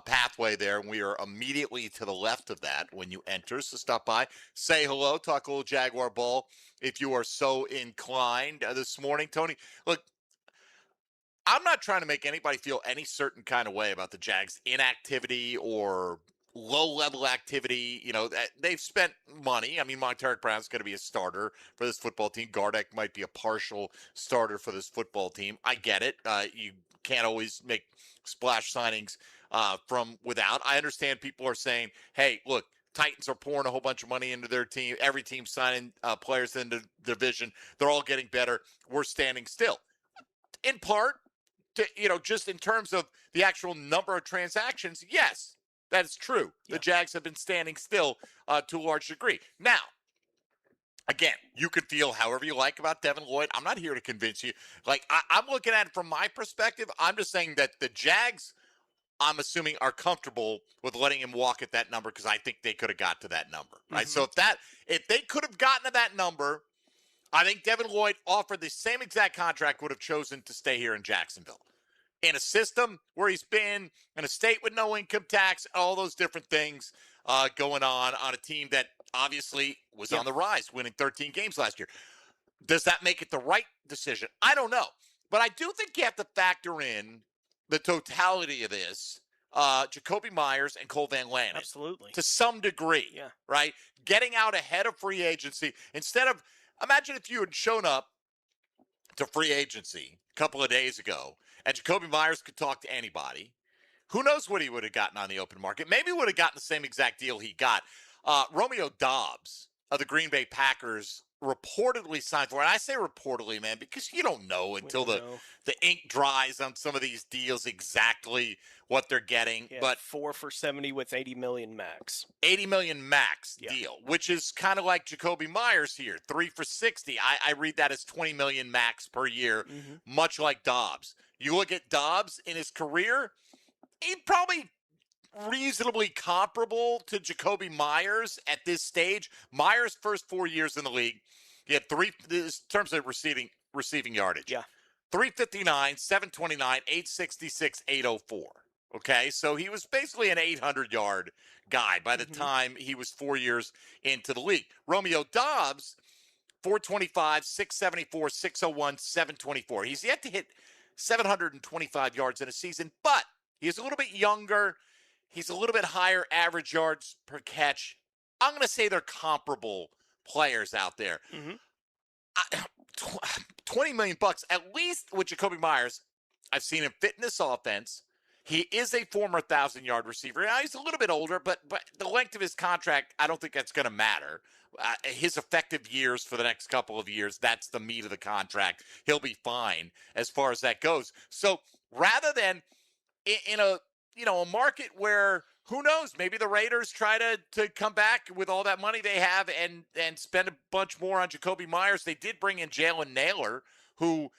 pathway there. And we are immediately to the left of that when you enter. So stop by, say hello, talk a little Jaguar ball if you are so inclined this morning. Tony, look, I'm not trying to make anybody feel any certain kind of way about the Jags' inactivity or low-level activity. You know, they've spent money. I mean, Montaric Brown's going to be a starter for this football team. Gardeck might be a partial starter for this football team. I get it. You can't always make splash signings from without. I understand people are saying, hey, look, Titans are pouring a whole bunch of money into their team. Every team signing players into the division. They're all getting better. We're standing still. In part, to, just in terms of the actual number of transactions, yes, that is true. The Jags have been standing still to a large degree. Now, again, you can feel however you like about Devin Lloyd. I'm not here to convince you. Like, I'm looking at it from my perspective. I'm just saying that the Jags, I'm assuming, are comfortable with letting him walk at that number because I think they could have got to that number, right? So if they could have gotten to that number, I think Devin Lloyd, offered the same exact contract, would have chosen to stay here in Jacksonville. In a system where he's been, in a state with no income tax, all those different things going on a team that obviously was on the rise, winning 13 games last year. Does that make it the right decision? I don't know. But I do think you have to factor in the totality of this, Jacoby Myers and Cole Van Lannon. Absolutely. To some degree, right? Getting out ahead of free agency. Instead of, imagine if you had shown up to free agency a couple of days ago and Jacoby Myers could talk to anybody. Who knows what he would have gotten on the open market? Maybe he would have gotten the same exact deal he got. Romeo Doubs of the Green Bay Packers reportedly signed for. And I say reportedly, man, because you don't know until the ink dries on some of these deals exactly what they're getting. Yeah, but 4 for $70 with $80 million max. $80 million max deal, which is kind of like Jacoby Myers here, 3 for $60. I read that as $20 million max per year, much like Dobbs. You look at Dobbs in his career, he probably reasonably comparable to Jacoby Myers at this stage. Myers' first 4 years in the league, he had in terms of receiving yardage. Yeah. 359, 729, 866, 804. Okay, so he was basically an 800-yard guy by the time he was 4 years into the league. Romeo Dobbs, 425, 674, 601, 724. He's yet to hit 725 yards in a season, but he's a little bit younger. He's a little bit higher average yards per catch. I'm going to say they're comparable players out there. 20 million bucks, at least with Jacoby Myers. I've seen him fit in this offense. He is a former 1,000-yard receiver. Now, he's a little bit older, but the length of his contract, I don't think that's going to matter. His effective years for the next couple of years, that's the meat of the contract. He'll be fine as far as that goes. So rather than in a market where, who knows, maybe the Raiders try to come back with all that money they have and spend a bunch more on Jacoby Myers. They did bring in Jalen Naylor, who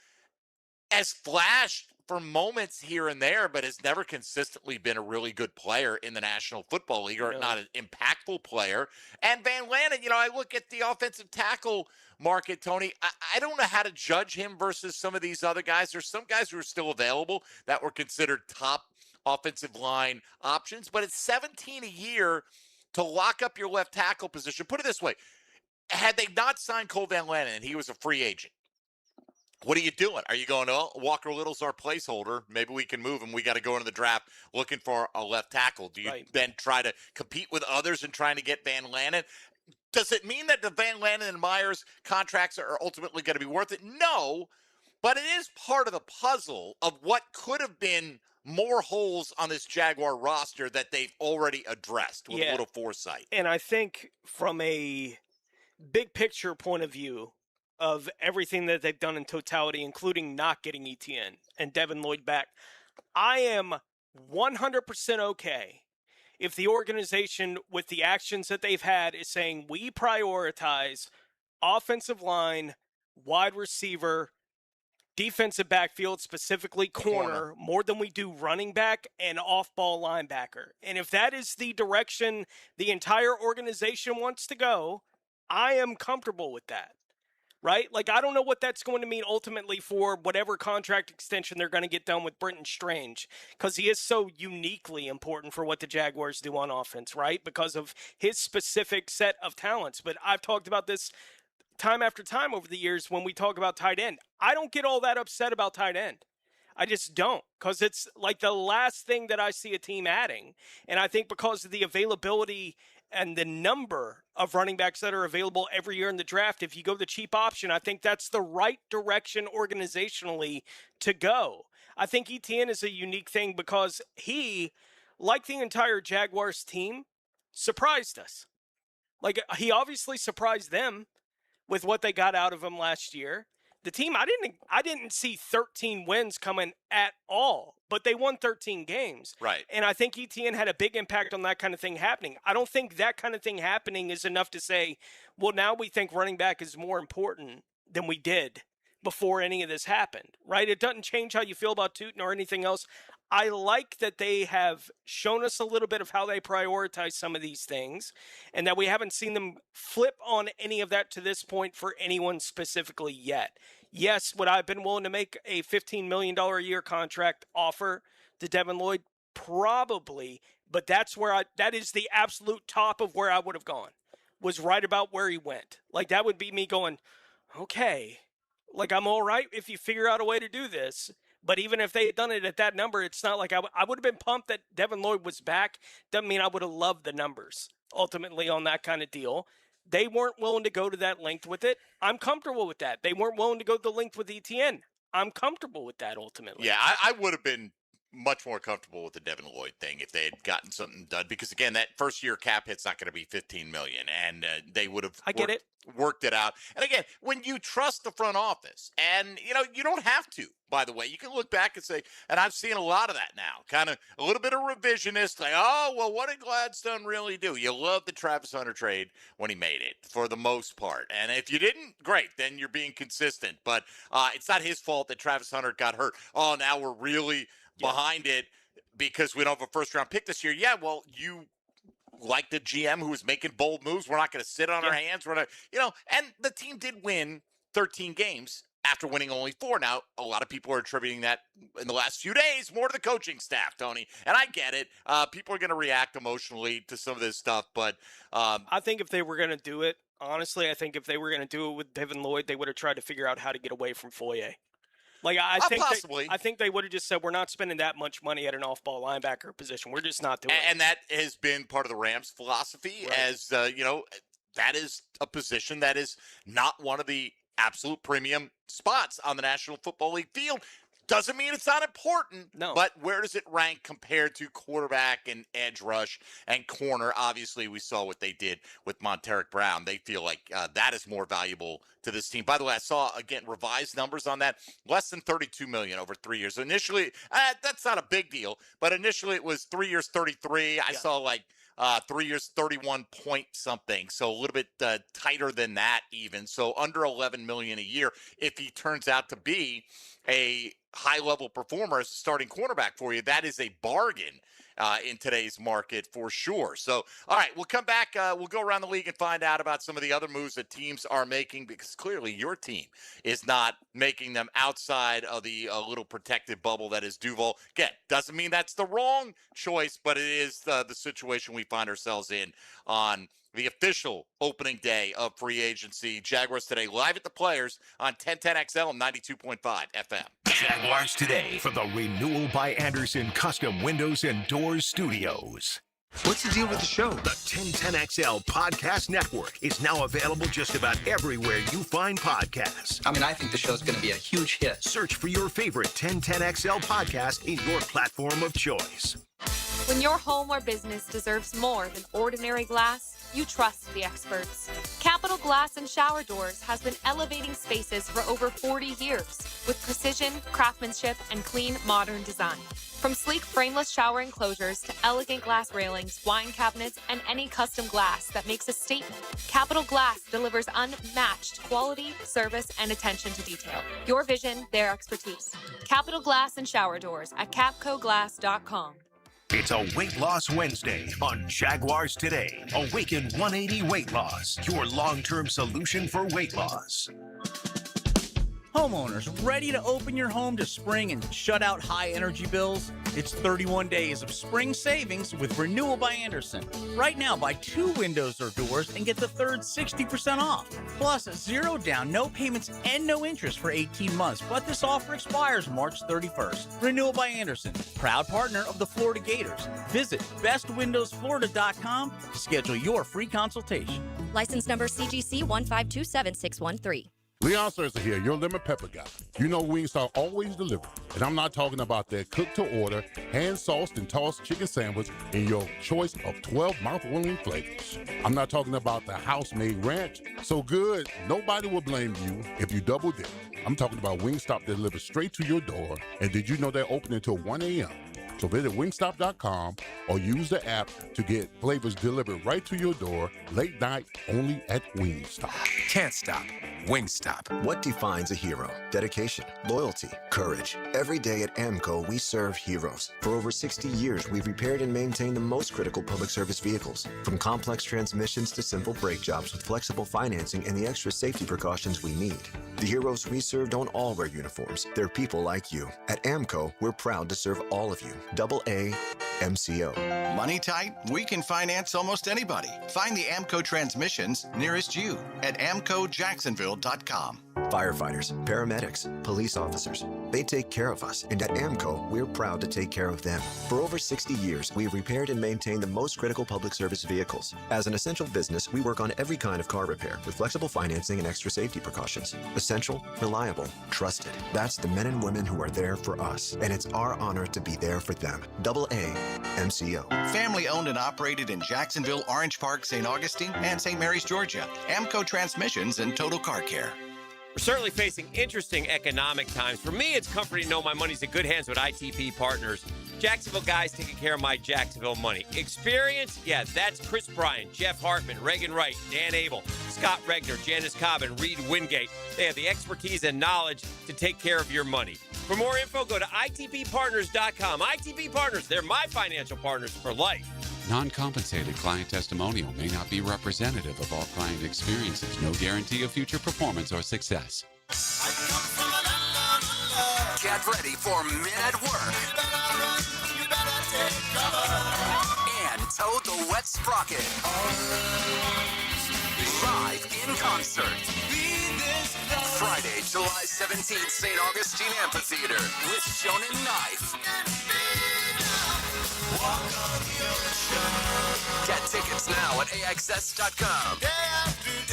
has flashed for moments here and there, but has never consistently been a really good player in the National Football League, or not an impactful player. And Van Lanen, I look at the offensive tackle market, Tony. I don't know how to judge him versus some of these other guys. There's some guys who are still available that were considered top offensive line options, but it's $17 a year to lock up your left tackle position. Put it this way. Had they not signed Cole Van Lanen and he was a free agent, what are you doing? Are you going, Walker Little's our placeholder, maybe we can move him, we got to go into the draft looking for a left tackle? Do you then try to compete with others and trying to get Van Lanen? Does it mean that the Van Lanen and Myers contracts are ultimately going to be worth it? No, but it is part of the puzzle of what could have been more holes on this Jaguar roster that they've already addressed with a little foresight. And I think from a big picture point of view of everything that they've done in totality, including not getting ETN and Devin Lloyd back, I am 100% okay if the organization, with the actions that they've had, is saying we prioritize offensive line, wide receiver, defensive backfield, specifically corner, more than we do running back and off-ball linebacker. And if that is the direction the entire organization wants to go, I am comfortable with that. Right? Like, I don't know what that's going to mean ultimately for whatever contract extension they're going to get done with Brenton Strange, because he is so uniquely important for what the Jaguars do on offense, right? Because of his specific set of talents. But I've talked about this time after time over the years when we talk about tight end. I don't get all that upset about tight end. I just don't, because it's like the last thing that I see a team adding. And I think because of the availability and the number of running backs that are available every year in the draft, if you go the cheap option, I think that's the right direction organizationally to go. I think ETN is a unique thing because he, like the entire Jaguars team, surprised us. Like, he obviously surprised them with what they got out of him last year. The team, I didn't see 13 wins coming at all, but they won 13 games. Right. And I think ETN had a big impact on that kind of thing happening. I don't think that kind of thing happening is enough to say, well, now we think running back is more important than we did before any of this happened, right? It doesn't change how you feel about Tootin or anything else. I like that they have shown us a little bit of how they prioritize some of these things, and that we haven't seen them flip on any of that to this point for anyone specifically yet. Yes, would I have been willing to make a $15 million a year contract offer to Devin Lloyd? Probably, but that is the absolute top of where I would have gone, was right about where he went. Like, that would be me going, okay, like, I'm all right if you figure out a way to do this. But even if they had done it at that number, it's not like I would have been pumped that Devin Lloyd was back. Doesn't mean I would have loved the numbers ultimately on that kind of deal. They weren't willing to go to that length with it. I'm comfortable with that. They weren't willing to go to the length with ETN. I'm comfortable with that ultimately. Yeah, I would have been much more comfortable with the Devin Lloyd thing if they had gotten something done, because again, that first year cap hit's not going to be $15 million, and they would have. I get it. worked it out. And again, when you trust the front office, and you don't have to, by the way, you can look back and say, and I've seen a lot of that now, kind of a little bit of revisionist, like, oh, well, what did Gladstone really do? You love the Travis Hunter trade when he made it, for the most part. And if you didn't, great, then you're being consistent. But it's not his fault that Travis Hunter got hurt. Oh, now we're really behind it because we don't have a first-round pick this year. Yeah, well, you like the GM who was making bold moves. We're not going to sit on our hands. We're not, and the team did win 13 games after winning only 4. Now, a lot of people are attributing that in the last few days more to the coaching staff, Tony. And I get it. People are going to react emotionally to some of this stuff. But I think if they were going to do it, honestly, I think if they were going to do it with Devin Lloyd, they would have tried to figure out how to get away from Foye. Like, I think they would have just said, we're not spending that much money at an off-ball linebacker position. We're just not doing it. And that has been part of the Rams' philosophy, as, that is a position that is not one of the absolute premium spots on the National Football League field. Doesn't mean it's not important, but where does it rank compared to quarterback and edge rush and corner? Obviously, we saw what they did with Monteric Brown. They feel like that is more valuable to this team. By the way, I saw, again, revised numbers on that. Less than $32 million over 3 years. So initially, that's not a big deal, but initially it was 3 years, 33. I saw 3 years, 31 point something. So a little bit tighter than that even. So under $11 million a year if he turns out to be a high-level performer as a starting cornerback for you. That is a bargain in today's market for sure. So, all right, we'll come back. We'll go around the league and find out about some of the other moves that teams are making, because clearly your team is not making them outside of the little protected bubble that is Duval. Again, doesn't mean that's the wrong choice, but it is the situation we find ourselves in on the official opening day of free agency. Jaguars Today live at the Players on 1010XL and 92.5 FM. Jaguars Today for the Renewal by Anderson Custom Windows and Doors Studios. What's the deal with the show? The 1010XL Podcast Network is now available just about everywhere you find podcasts. I think the show's going to be a huge hit. Search for your favorite 1010XL podcast in your platform of choice. When your home or business deserves more than ordinary glass, you trust the experts. Capital Glass and Shower Doors has been elevating spaces for over 40 years with precision, craftsmanship, and clean, modern design. From sleek frameless shower enclosures to elegant glass railings, wine cabinets, and any custom glass that makes a statement, Capital Glass delivers unmatched quality, service, and attention to detail. Your vision, their expertise. Capital Glass and Shower Doors at capcoglass.com. It's a Weight Loss Wednesday on Jaguars Today. Awaken 180 Weight Loss, your long-term solution for weight loss. Homeowners, ready to open your home to spring and shut out high energy bills? It's 31 days of spring savings with Renewal by Anderson. Right now, buy 2 windows or doors and get the third 60% off. Plus, 0 down, no payments, and no interest for 18 months. But this offer expires March 31st. Renewal by Anderson, proud partner of the Florida Gators. Visit bestwindowsflorida.com to schedule your free consultation. License number CGC 1527613. Leon Serza here, your lemon pepper guy. You know Wingstop always delivers, and I'm not talking about their cook-to-order, hand-sauced and tossed chicken sandwich in your choice of 12 mouth-watering flavors. I'm not talking about the house-made ranch, so good nobody will blame you if you double dip. I'm talking about Wingstop that delivers straight to your door, and did you know they're open until 1 a.m.? So visit wingstop.com or use the app to get flavors delivered right to your door, late night, only at Wingstop. Can't stop. Wingstop. What defines a hero? Dedication, loyalty, courage. Every day at AMCO, we serve heroes. For over 60 years, we've repaired and maintained the most critical public service vehicles. From complex transmissions to simple brake jobs with flexible financing and the extra safety precautions we need. The heroes we serve don't all wear uniforms. They're people like you. At AMCO, we're proud to serve all of you. AA MCO. Money tight? We can finance almost anybody. Find the AMCO transmissions nearest you at amcojacksonville.com. Firefighters, paramedics, police officers. They take care of us, and at AMCO, we're proud to take care of them. For over 60 years, we've repaired and maintained the most critical public service vehicles. As an essential business, we work on every kind of car repair with flexible financing and extra safety precautions. Essential, reliable, trusted. That's the men and women who are there for us, and it's our honor to be there for them. AA MCO. Family owned and operated in Jacksonville, Orange Park, St. Augustine, and St. Mary's, Georgia. Amco Transmissions and Total Car Care. We're certainly facing interesting economic times. For me, it's comforting to know my money's in good hands with ITP Partners. Jacksonville guys taking care of my Jacksonville money. Experience? Yeah, that's Chris Bryan, Jeff Hartman, Reagan Wright, Dan Abel, Scott Regner, Janice Cobb, and Reed Wingate. They have the expertise and knowledge to take care of your money. For more info, go to itppartners.com. ITP Partners, they're my financial partners for life. Non-compensated client testimonial may not be representative of all client experiences. No guarantee of future performance or success. Get ready for Men at Work. And Toad the Wet Sprocket. Live in concert. Friday, July 17th, St. Augustine Amphitheater with Shonen Knife. Get tickets now at AXS.com.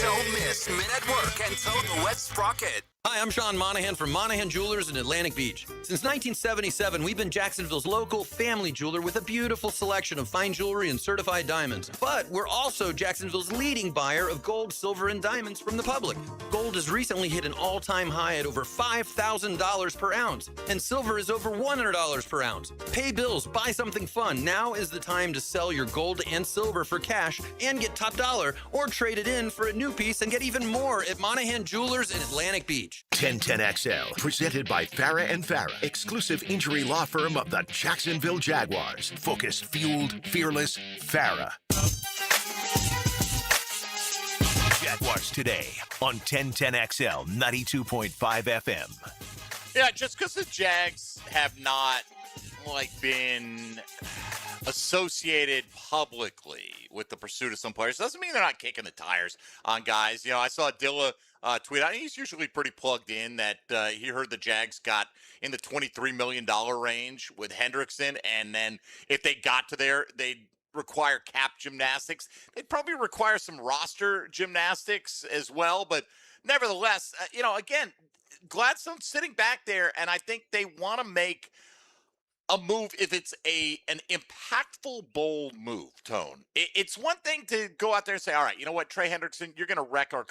Don't miss Men at Work and Toad the Wet Sprocket. Hi, I'm Sean Monahan from Monahan Jewelers in Atlantic Beach. Since 1977, we've been Jacksonville's local family jeweler with a beautiful selection of fine jewelry and certified diamonds. But we're also Jacksonville's leading buyer of gold, silver, and diamonds from the public. Gold has recently hit an all-time high at over $5,000 per ounce, and silver is over $100 per ounce. Pay bills, buy something fun. Now is the time to sell your gold and silver for cash and get top dollar, or trade it in for a new piece and get even more at Monahan Jewelers in Atlantic Beach. 1010XL, presented by Farah and Farah, exclusive injury law firm of the Jacksonville Jaguars. Focused, fueled, fearless, Farah. Jaguars today on 1010XL 92.5 FM. Yeah, just because the Jags have not been associated publicly with the pursuit of some players doesn't mean they're not kicking the tires on guys. I saw Dilla tweet out. He's usually pretty plugged in that he heard the Jags got in the $23 million range with Hendrickson, and then if they got to there, they'd require cap gymnastics. They'd probably require some roster gymnastics as well, but nevertheless, again, Gladstone's sitting back there, and I think they want to make a move if it's an impactful, bold move, Tone. It's one thing to go out there and say, all right, you know what, Trey Hendrickson, you're going to wreck our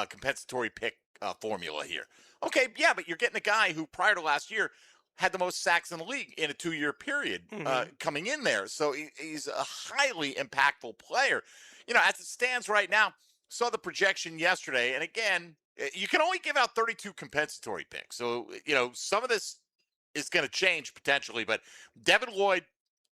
compensatory pick formula here. Okay, yeah, but you're getting a guy who prior to last year had the most sacks in the league in a 2-year period coming in there. So he's a highly impactful player. As it stands right now, saw the projection yesterday, and again, you can only give out 32 compensatory picks. So, some of this is going to change potentially, but Devin Lloyd,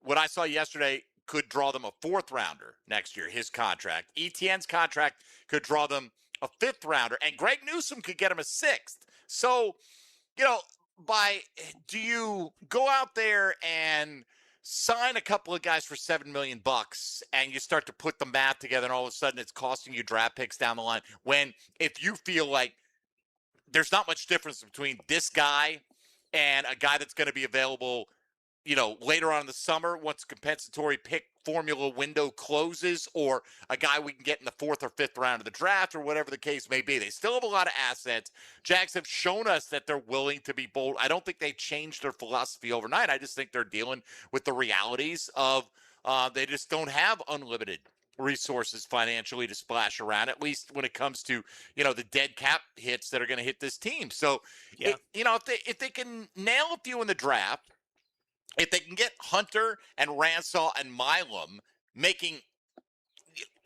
what I saw yesterday, could draw them a 4th rounder next year, his contract. Etienne's contract could draw them a 5th rounder, and Greg Newsome could get him a 6th. So, do you go out there and sign a couple of guys for $7 million and you start to put the math together, and all of a sudden it's costing you draft picks down the line, when if you feel like there's not much difference between this guy and a guy that's going to be available, later on in the summer once compensatory pick formula window closes, or a guy we can get in the 4th or 5th round of the draft, or whatever the case may be. They still have a lot of assets. Jags have shown us that they're willing to be bold. I don't think they changed their philosophy overnight. I just think they're dealing with the realities of they just don't have unlimited resources financially to splash around, at least when it comes to, the dead cap hits that are going to hit this team. So, yeah. If they can nail a few in the draft, if they can get Hunter and Ransaw and Milam making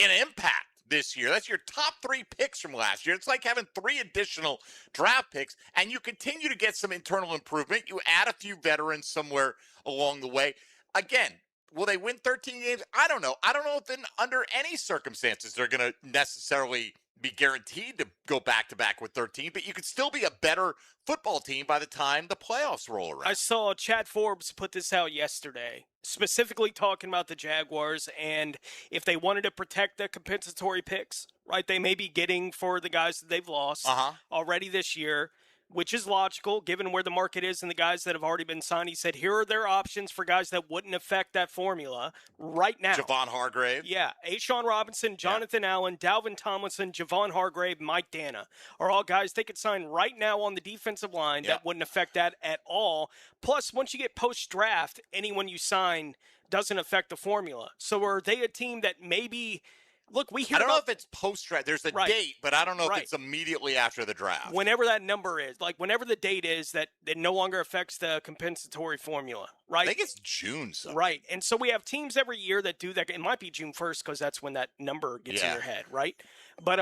an impact this year, that's your top 3 picks from last year. It's like having 3 additional draft picks, and you continue to get some internal improvement. You add a few veterans somewhere along the way. Again, will they win 13 games? I don't know. I don't know if under any circumstances they're going to necessarily be guaranteed to go back-to-back with 13, but you could still be a better football team by the time the playoffs roll around. I saw Chad Forbes put this out yesterday, specifically talking about the Jaguars, and if they wanted to protect the compensatory picks, right, they may be getting for the guys that they've lost already this year, which is logical given where the market is and the guys that have already been signed. He said, here are their options for guys that wouldn't affect that formula right now. Javon Hargrave. Yeah. A'Shawn Robinson, Jonathan Allen, Dalvin Tomlinson, Javon Hargrave, Mike Dana are all guys they could sign right now on the defensive line that wouldn't affect that at all. Plus, once you get post-draft, anyone you sign doesn't affect the formula. So are they a team that maybe – look, we hear I don't know about, if it's post-draft. There's a date, but I don't know if it's immediately after the draft. whenever that number is, like whenever the date is that it no longer affects the compensatory formula, right? I think it's June. Right. And so we have teams every year that do that. It might be June 1st because that's when that number gets in your head, right? But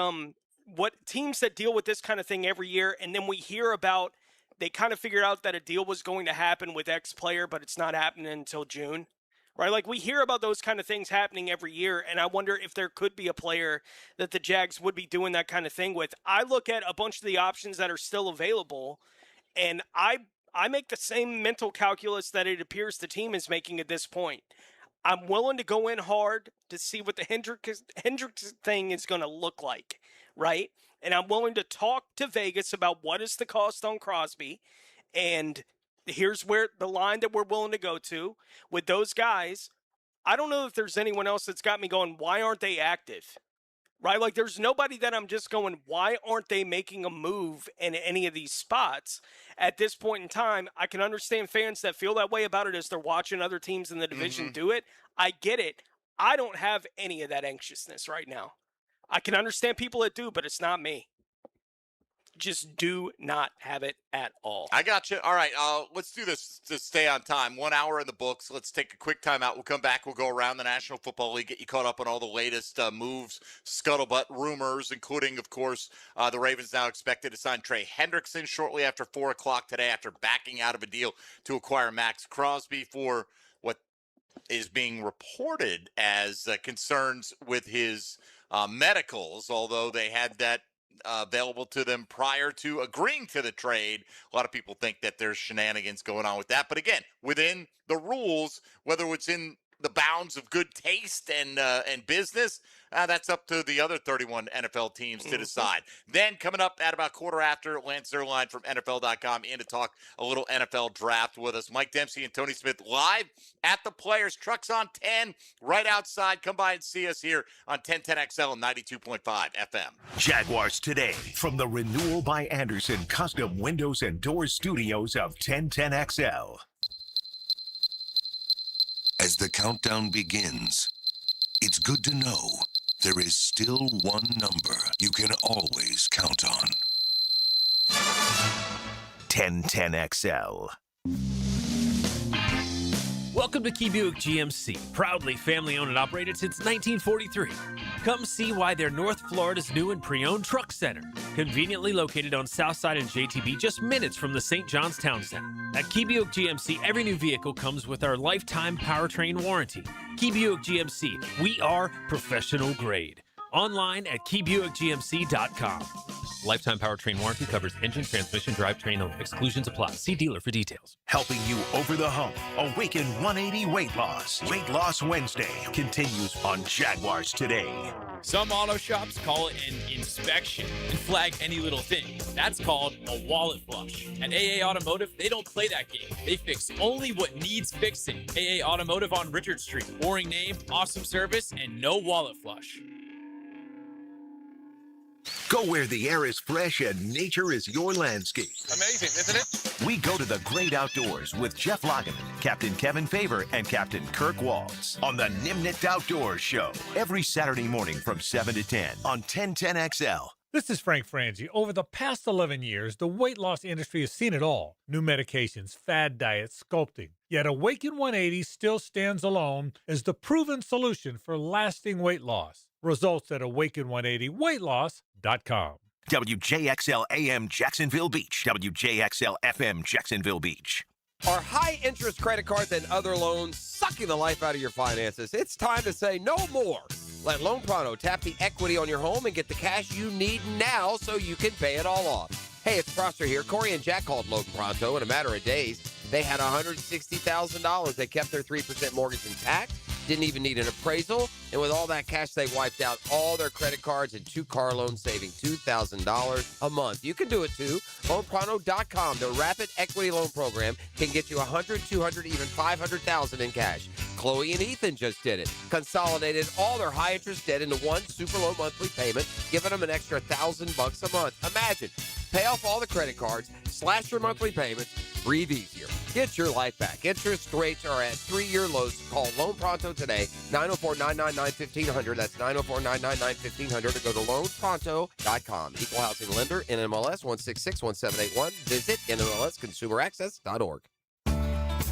what teams that deal with this kind of thing every year, and then we hear about they kind of figured out that a deal was going to happen with X player, but it's not happening until June. Right, like we hear about those kind of things happening every year, and I wonder if there could be a player that the Jags would be doing that kind of thing with. I look at a bunch of the options that are still available, and I make the same mental calculus that it appears the team is making at this point. I'm willing to go in hard to see what the Hendrickson thing is going to look like, right? And I'm willing to talk to Vegas about what is the cost on Crosby, and here's where the line that we're willing to go to with those guys. I don't know if there's anyone else that's got me going, why aren't they active? Right? Like there's nobody that I'm just going, why aren't they making a move in any of these spots at this point in time? I can understand fans that feel that way about it as they're watching other teams in the division do it. I get it. I don't have any of that anxiousness right now. I can understand people that do, but it's not me. Just do not have it at all. I got you. All right, let's do this to stay on time. 1 hour in the books. Let's take a quick timeout. We'll come back. We'll go around the National Football League, get you caught up on all the latest moves, scuttlebutt, rumors, including, of course, the Ravens now expected to sign Trey Hendrickson shortly after 4 o'clock today after backing out of a deal to acquire Maxx Crosby for what is being reported as concerns with his medicals, although they had that available to them prior to agreeing to the trade. A lot of people think that there's shenanigans going on with that. But again, within the rules, whether it's in the bounds of good taste and business, that's up to the other 31 NFL teams to decide. Then coming up at about quarter after, Lance Zierlein from NFL.com in to talk a little NFL draft with us. Mike Dempsey and Tony Smith live at the Players. Trucks on 10 right outside. Come by and see us here on 1010XL and 92.5 FM. Jaguars today from the Renewal by Anderson Custom Windows and Doors Studios of 1010XL. As the countdown begins, it's good to know there is still one number you can always count on. 1010XL. Welcome to Key Buick GMC, proudly family-owned and operated since 1943. Come see why they're North Florida's new and pre-owned truck center, conveniently located on Southside and JTB, just minutes from the St. John's Town Center. At Key Buick GMC, every new vehicle comes with our lifetime powertrain warranty. Key Buick GMC, we are professional grade. Online at keybuickgmc.com. Lifetime powertrain warranty covers engine, transmission, drivetrain only. Exclusions apply. See dealer for details. Helping you over the hump. Awaken 180 Weight Loss. Weight Loss Wednesday continues on Jaguars today. Some auto shops call it an inspection and flag any little thing. That's called a wallet flush. At AA Automotive, they don't play that game. They fix only what needs fixing. AA Automotive on Richard Street. Boring name, awesome service, and no wallet flush. Go where the air is fresh and nature is your landscape. Amazing, isn't it? We go to the great outdoors with Jeff Lageman, Captain Kevin Favor, and Captain Kirk Waltz on the Nimnit Outdoors Show every Saturday morning from 7 to 10 on 1010XL. This is Frank Frangie. Over the past 11 years, the weight loss industry has seen it all. New medications, fad diets, sculpting. Yet Awaken 180 still stands alone as the proven solution for lasting weight loss. Results at awaken180weightloss.com. WJXL AM Jacksonville Beach. WJXL FM Jacksonville Beach. Are high-interest credit cards and other loans sucking the life out of your finances? It's time to say no more. Let Loan Pronto tap the equity on your home and get the cash you need now so you can pay it all off. Hey, it's Prosser here. Corey and Jack called Loan Pronto in a matter of days. They had $160,000. They kept their 3% mortgage intact. Didn't even need an appraisal. And with all that cash, they wiped out all their credit cards and 2 car loans, saving $2,000 a month. You can do it too. LoanPronto.com, the rapid equity loan program, can get you $100, $200, even $500,000 in cash. Chloe and Ethan just did it. Consolidated all their high interest debt into one super low monthly payment, giving them an extra $1,000 a month. Imagine, pay off all the credit cards, slash your monthly payments, breathe easier. Get your life back. Interest rates are at 3-year lows. Call Loan Pronto today, 904-999-1500. That's 904-999-1500, or go to loanpronto.com. Equal housing lender, NMLS 1661781. Visit NMLSconsumeraccess.org.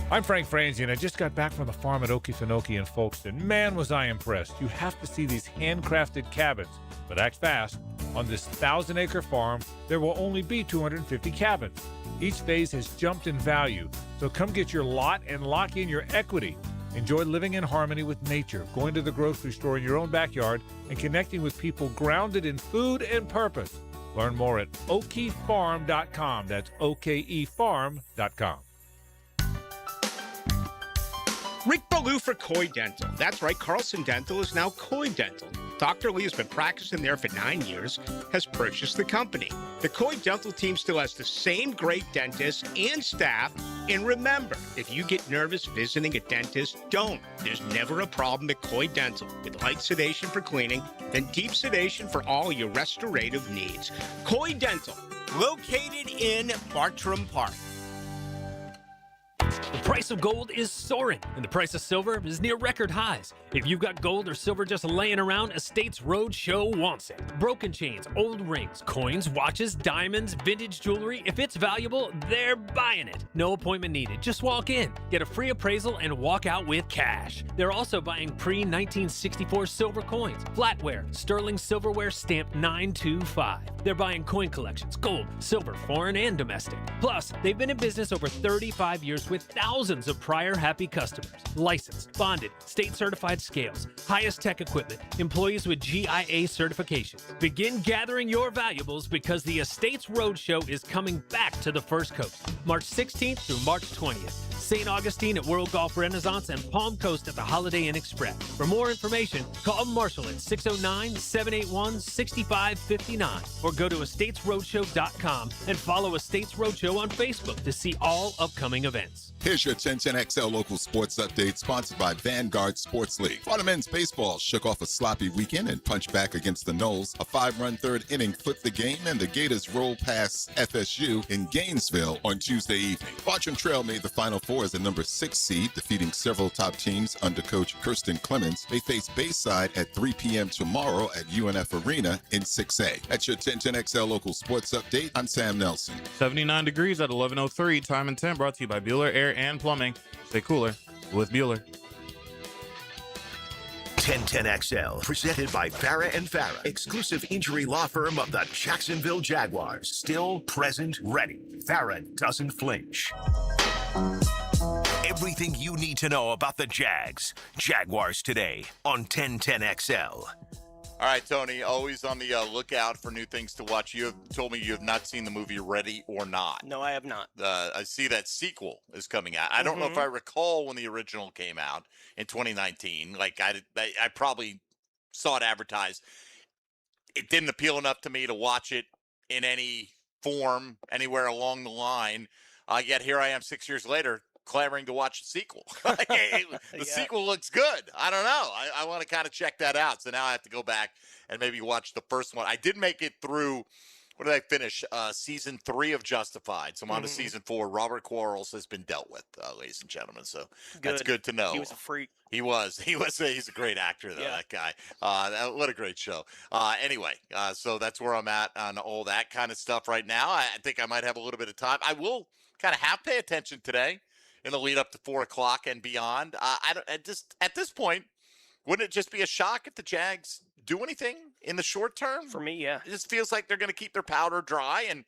I'm Frank Franzi, and I just got back from the farm at Okefenokee in Folkestone. Man, was I impressed. You have to see these handcrafted cabins. But act fast. On this 1,000-acre farm, there will only be 250 cabins. Each phase has jumped in value, so come get your lot and lock in your equity. Enjoy living in harmony with nature, going to the grocery store in your own backyard, and connecting with people grounded in food and purpose. Learn more at okefarm.com. That's okefarm.com. Rick Ballou for Coy Dental. That's right, Carlson Dental is now Coy Dental. Dr. Lee has been practicing there for 9 years, has purchased the company. The Coy Dental team still has the same great dentists and staff. And remember, if you get nervous visiting a dentist, don't. There's never a problem at Coy Dental. With light sedation for cleaning, then deep sedation for all your restorative needs. Coy Dental, located in Bartram Park. The price of gold is soaring, and the price of silver is near record highs. If you've got gold or silver just laying around, Estates Roadshow wants it. Broken chains, old rings, coins, watches, diamonds, vintage jewelry. If it's valuable, they're buying it. No appointment needed. Just walk in, get a free appraisal, and walk out with cash. They're also buying pre-1964 silver coins, flatware, sterling silverware stamped 925. They're buying coin collections, gold, silver, foreign, and domestic. Plus, they've been in business over 35 years with thousands of prior happy customers. Licensed, bonded, state-certified scales, highest tech equipment, employees with GIA certifications. Begin gathering your valuables because the Estates Roadshow is coming back to the First Coast, March 16th through March 20th. St. Augustine at World Golf Renaissance and Palm Coast at the Holiday Inn Express. For more information, call Marshall at 609-781-6559 or go to estatesroadshow.com and follow Estates Roadshow on Facebook to see all upcoming events. Here's your 1010XL local sports update, sponsored by Vanguard Sports League. Florida men's baseball shook off a sloppy weekend and punched back against the Knolls. A 5-run third inning flipped the game, and the Gators rolled past FSU in Gainesville on Tuesday evening. Bartram Trail made the Final Four as the number 6 seed, defeating several top teams under coach Kirsten Clemens. They face Bayside at 3 p.m. tomorrow at UNF Arena in 6A. That's your 1010XL local sports update. I'm Sam Nelson. 79 degrees at 11:03. Time and Temp brought to you by Bueller Air and Plumbing. Stay cooler with Bueller. 1010XL, presented by Farah and Farah, exclusive injury law firm of the Jacksonville Jaguars. Still, present, ready. Farah doesn't flinch. Everything you need to know about the Jags. Jaguars today on 1010XL. All right, Tony, always on the lookout for new things to watch. You have told me you have not seen the movie Ready or Not. No, I have not. I see that sequel is coming out. I don't know if I recall when the original came out in 2019. Like, I probably saw it advertised. It didn't appeal enough to me to watch it in any form anywhere along the line. Yet here I am 6 years later, clamoring to watch the sequel. The sequel looks good. I don't know. I want to kind of check that out. So now I have to go back and maybe watch the first one. I did make it through, what did I finish? Season 3 of Justified. So I'm on to season 4. Robert Quarles has been dealt with, ladies and gentlemen. So that's good to know. He was a freak. He was. He's a great actor, though, that guy. What a great show. Anyway, so that's where I'm at on all that kind of stuff right now. I think I might have a little bit of time. I will kind of have to pay attention today in the lead up to 4 o'clock and beyond. At this point, wouldn't it just be a shock if the Jags do anything in the short term? For me, yeah. It just feels like they're going to keep their powder dry and,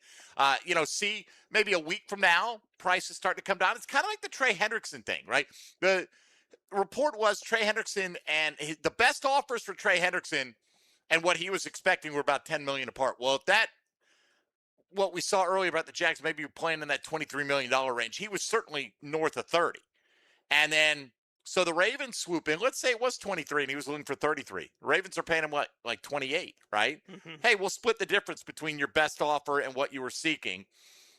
see maybe a week from now, prices start to come down. It's kind of like the Trey Hendrickson thing, right? The report was Trey Hendrickson and the best offers for Trey Hendrickson and what he was expecting were about $10 million apart. Well, if what we saw earlier about the Jags, maybe you're playing in that $23 million range. He was certainly north of 30. And then So the Ravens swoop in. Let's say it was 23 and he was looking for 33. The Ravens are paying him what, like 28, right? Hey, we'll split the difference between your best offer and what you were seeking.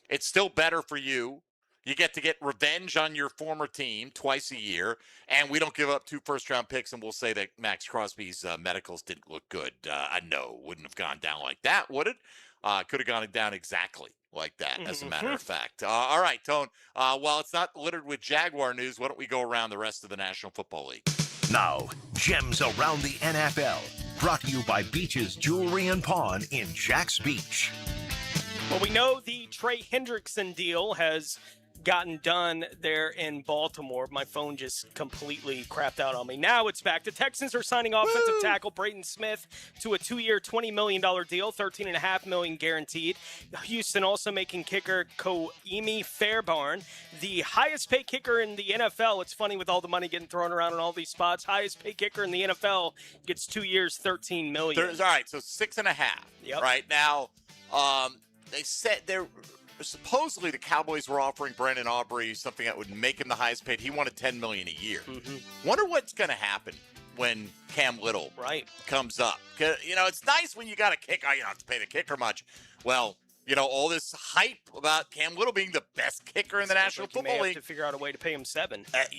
It's still better for you. You get to get revenge on your former team twice a year, and we don't give up 2 first-round picks, and we'll say that Maxx Crosby's medicals didn't look good. I know it wouldn't have gone down like that, would it? Could have gone down exactly like that, as a matter of fact. All right, Tone, while it's not littered with Jaguar news, why don't we go around the rest of the National Football League? Now, gems around the NFL, brought to you by Beach's Jewelry and Pawn in Jax Beach. Well, we know the Trey Hendrickson deal has gotten done there in Baltimore. My phone just completely crapped out on me. Now it's back. The Texans are signing offensive tackle Braden Smith to a 2-year, $20 million deal, $13.5 million guaranteed. Houston also making kicker Koimi Fairbairn the highest paid kicker in the NFL. It's funny with all the money getting thrown around in all these spots. Highest paid kicker in the NFL gets 2 years, $13 million. All right, so 6.5. Yep. Right now, they said they're supposedly the Cowboys were offering Brandon Aubrey something that would make him the highest paid. He wanted $10 million a year. Wonder what's going to happen when Cam Little comes up. You know, it's nice when you got a kicker. You don't have to pay the kicker much. Well, you know, all this hype about Cam Little being the best kicker in the National Football League. You may have to figure out a way to pay him $7. At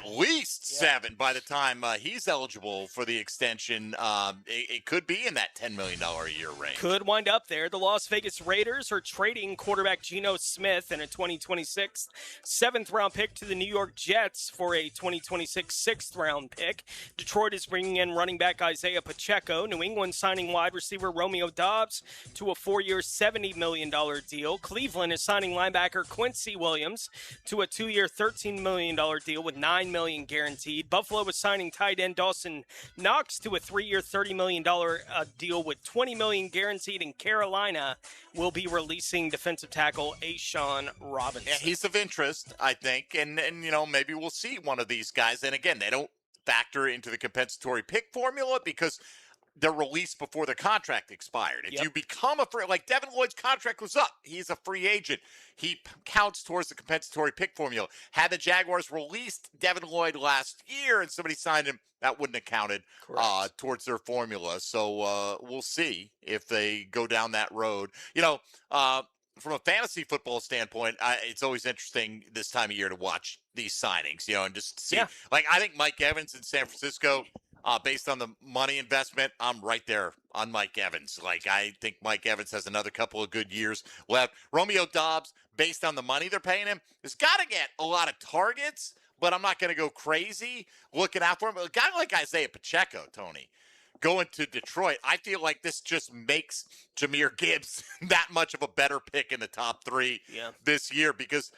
least $7 by the time he's eligible for the extension. It could be in that $10 million a year range. Could wind up there. The Las Vegas Raiders are trading quarterback Geno Smith and a 2026 7th-round pick to the New York Jets for a 2026 6th-round pick. Detroit is bringing in running back Isaiah Pacheco. New England signing wide receiver Romeo Doubs to a 4-year, $70 million deal. Cleveland is signing linebacker Quincy Williams to a 2-year, $13 million deal with $9 million guaranteed. Buffalo is signing tight end Dawson Knox to a 3-year, $30 million deal with $20 million guaranteed. And Carolina will be releasing defensive tackle Ashawn Robinson. Yeah, he's of interest, I think, and you know, maybe we'll see one of these guys. And again, they don't factor into the compensatory pick formula because they're released before their contract expired. If you become a free, like Devin Lloyd's contract was up, he's a free agent. He counts towards the compensatory pick formula. Had the Jaguars released Devin Lloyd last year and somebody signed him, that wouldn't have counted towards their formula. So we'll see if they go down that road. You know, from a fantasy football standpoint, it's always interesting this time of year to watch these signings, you know, and just see. Like, I think Mike Evans in San Francisco, based on the money investment, I'm right there on Mike Evans. Like, I think Mike Evans has another couple of good years left. Romeo Doubs, based on the money they're paying him, has got to get a lot of targets, but I'm not going to go crazy looking out for him. A guy like Isaiah Pacheco, Tony, going to Detroit, I feel like this just makes Jahmyr Gibbs that much of a better pick in the top 3 this year because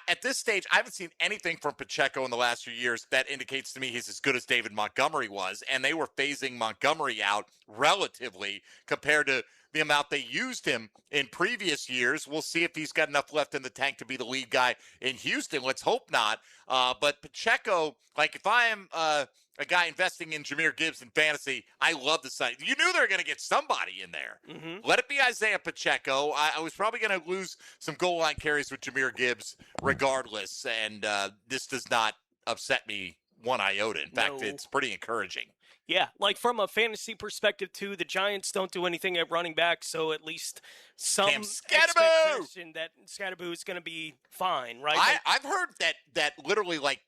at this stage, I haven't seen anything from Pacheco in the last few years that indicates to me he's as good as David Montgomery was, and they were phasing Montgomery out relatively compared to the amount they used him in previous years. We'll see if he's got enough left in the tank to be the lead guy in Houston. Let's hope not. But Pacheco, like if I am a guy investing in Jahmyr Gibbs in fantasy, I love the sign. You knew they were going to get somebody in there. Let it be Isaiah Pacheco. I was probably going to lose some goal line carries with Jahmyr Gibbs regardless, and this does not upset me one iota. In fact, it's pretty encouraging. Yeah, like from a fantasy perspective, too, the Giants don't do anything at running back, so at least some expectation that Scatterboo is going to be fine, right? I've heard that literally like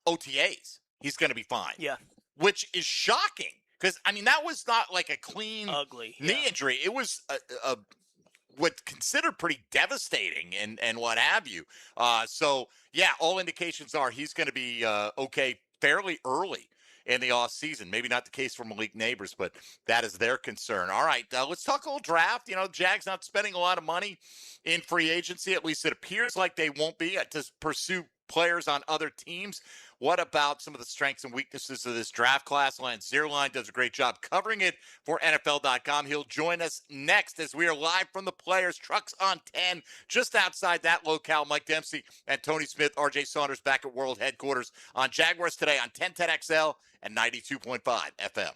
OTAs, he's going to be fine. Yeah. Which is shocking because, I mean, that was not like a clean knee injury. It was what's considered pretty devastating and what have you. So, yeah, all indications are he's going to be okay fairly early in the offseason. Maybe not the case for Malik Neighbors, but that is their concern. All right, let's talk a little draft. You know, Jags not spending a lot of money in free agency. At least it appears like they won't be to pursue players on other teams. What about some of the strengths and weaknesses of this draft class? Lance Zierlein does a great job covering it for NFL.com. He'll join us next as we are live from the Players Trucks on 10, just outside that locale. Mike Dempsey and Tony Smith, RJ Saunders back at World Headquarters on Jaguars Today on 1010XL and 92.5 FM.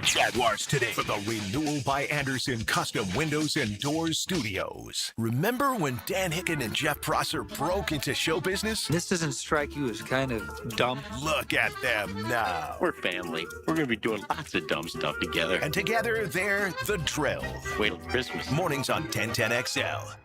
Jaguars today for the Renewal by Anderson Custom Windows and Doors Studios. Remember when Dan Hicken and Jeff Prosser broke into show business? This doesn't strike you as kind of dumb? Look at them now. We're family. We're going to be doing lots of dumb stuff together. And together, they're The Drill. Wait till Christmas. Mornings on 1010XL.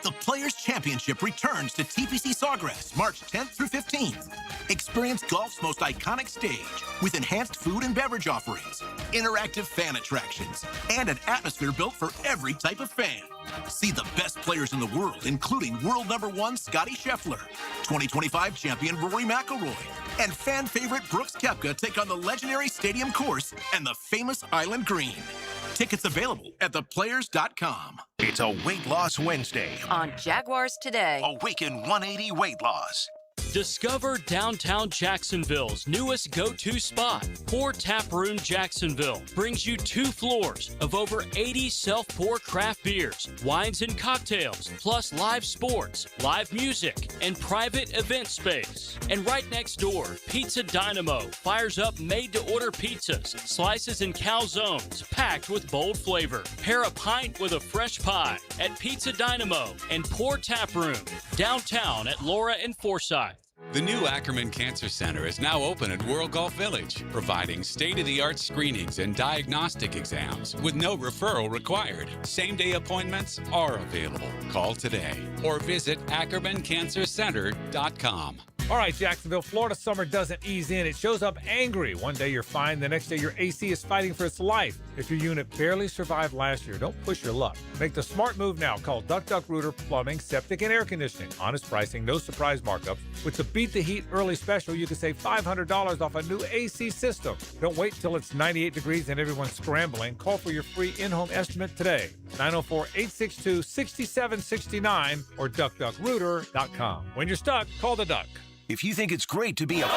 The Players' Championship returns to TPC Sawgrass March 10th through 15th. Experience golf's most iconic stage with enhanced food and beverage offerings, interactive fan attractions, and an atmosphere built for every type of fan. See the best players in the world, including world #1 Scotty Scheffler, 2025 champion Rory McIlroy, and fan favorite Brooks Koepka take on the legendary Stadium Course and the famous Island Green. Tickets available at theplayers.com. It's a Weight Loss Wednesday On Jaguars Today. Awaken 180 Weight Loss. Discover downtown Jacksonville's newest go-to spot. Pour Tap Room Jacksonville brings you 2 floors of over 80 self-pour craft beers, wines and cocktails, plus live sports, live music, and private event space. And right next door, Pizza Dynamo fires up made-to-order pizzas, slices and calzones packed with bold flavor. Pair a pint with a fresh pie at Pizza Dynamo and Pour Tap Room, downtown at Laura and Forsyth. The new Ackerman Cancer Center is now open at World Golf Village, providing state-of-the-art screenings and diagnostic exams with no referral required. Same-day appointments are available. Call today or visit AckermanCancerCenter.com. All right, Jacksonville, Florida summer doesn't ease in. It shows up angry. One day you're fine. The next day your AC is fighting for its life. If your unit barely survived last year, don't push your luck. Make the smart move now. Call Duck Duck Rooter Plumbing, Septic, and Air Conditioning. Honest pricing, no surprise markups. With the Beat the Heat early special, you can save $500 off a new AC system. Don't wait till it's 98 degrees and everyone's scrambling. Call for your free in-home estimate today. 904-862-6769 or duckduckrooter.com. When you're stuck, call the Duck. If you think it's great to be a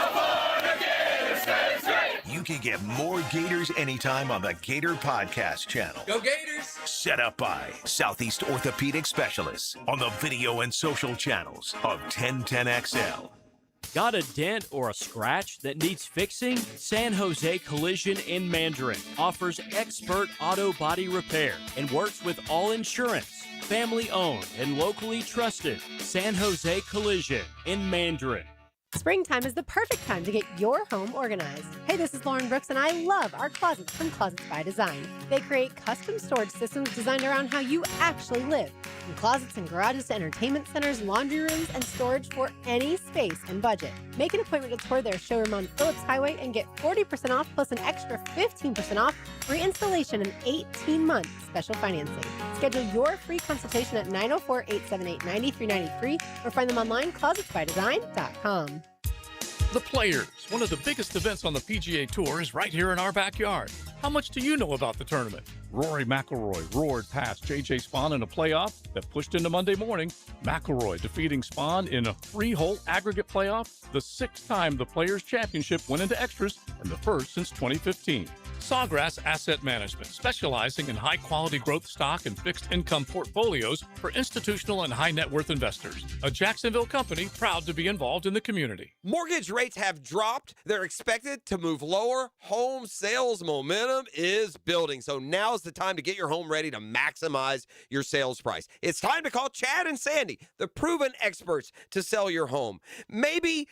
you can get more Gators anytime on the Gator Podcast channel. Go Gators! Set up by Southeast Orthopedic Specialists on the video and social channels of 1010XL. Got a dent or a scratch that needs fixing? San Jose Collision in Mandarin offers expert auto body repair and works with all insurance. Family owned and locally trusted. San Jose Collision in Mandarin. Springtime is the perfect time to get your home organized. Hey, this is Lauren Brooks, and I love our closets from Closets by Design. They create custom storage systems designed around how you actually live. From closets and garages to entertainment centers, laundry rooms, and storage for any space and budget. Make an appointment to tour their showroom on Phillips Highway and get 40% off plus an extra 15% off for installation and 18 months special financing. Schedule your free consultation at 904-878-9393 or find them online, closetsbydesign.com. The Players, one of the biggest events on the PGA Tour, is right here in our backyard. How much do you know about the tournament? Rory McIlroy roared past J.J. Spaun in a playoff that pushed into Monday morning. McIlroy defeating Spaun in a 3-hole aggregate playoff, the 6th time the Players' Championship went into extras and the first since 2015. Sawgrass Asset Management, specializing in high-quality growth stock and fixed income portfolios for institutional and high-net-worth investors. A Jacksonville company proud to be involved in the community. Mortgage rates have dropped. They're expected to move lower. Home sales momentum is building. So now's the time to get your home ready to maximize your sales price. It's time to call Chad and Sandy, the proven experts to sell your home. Maybe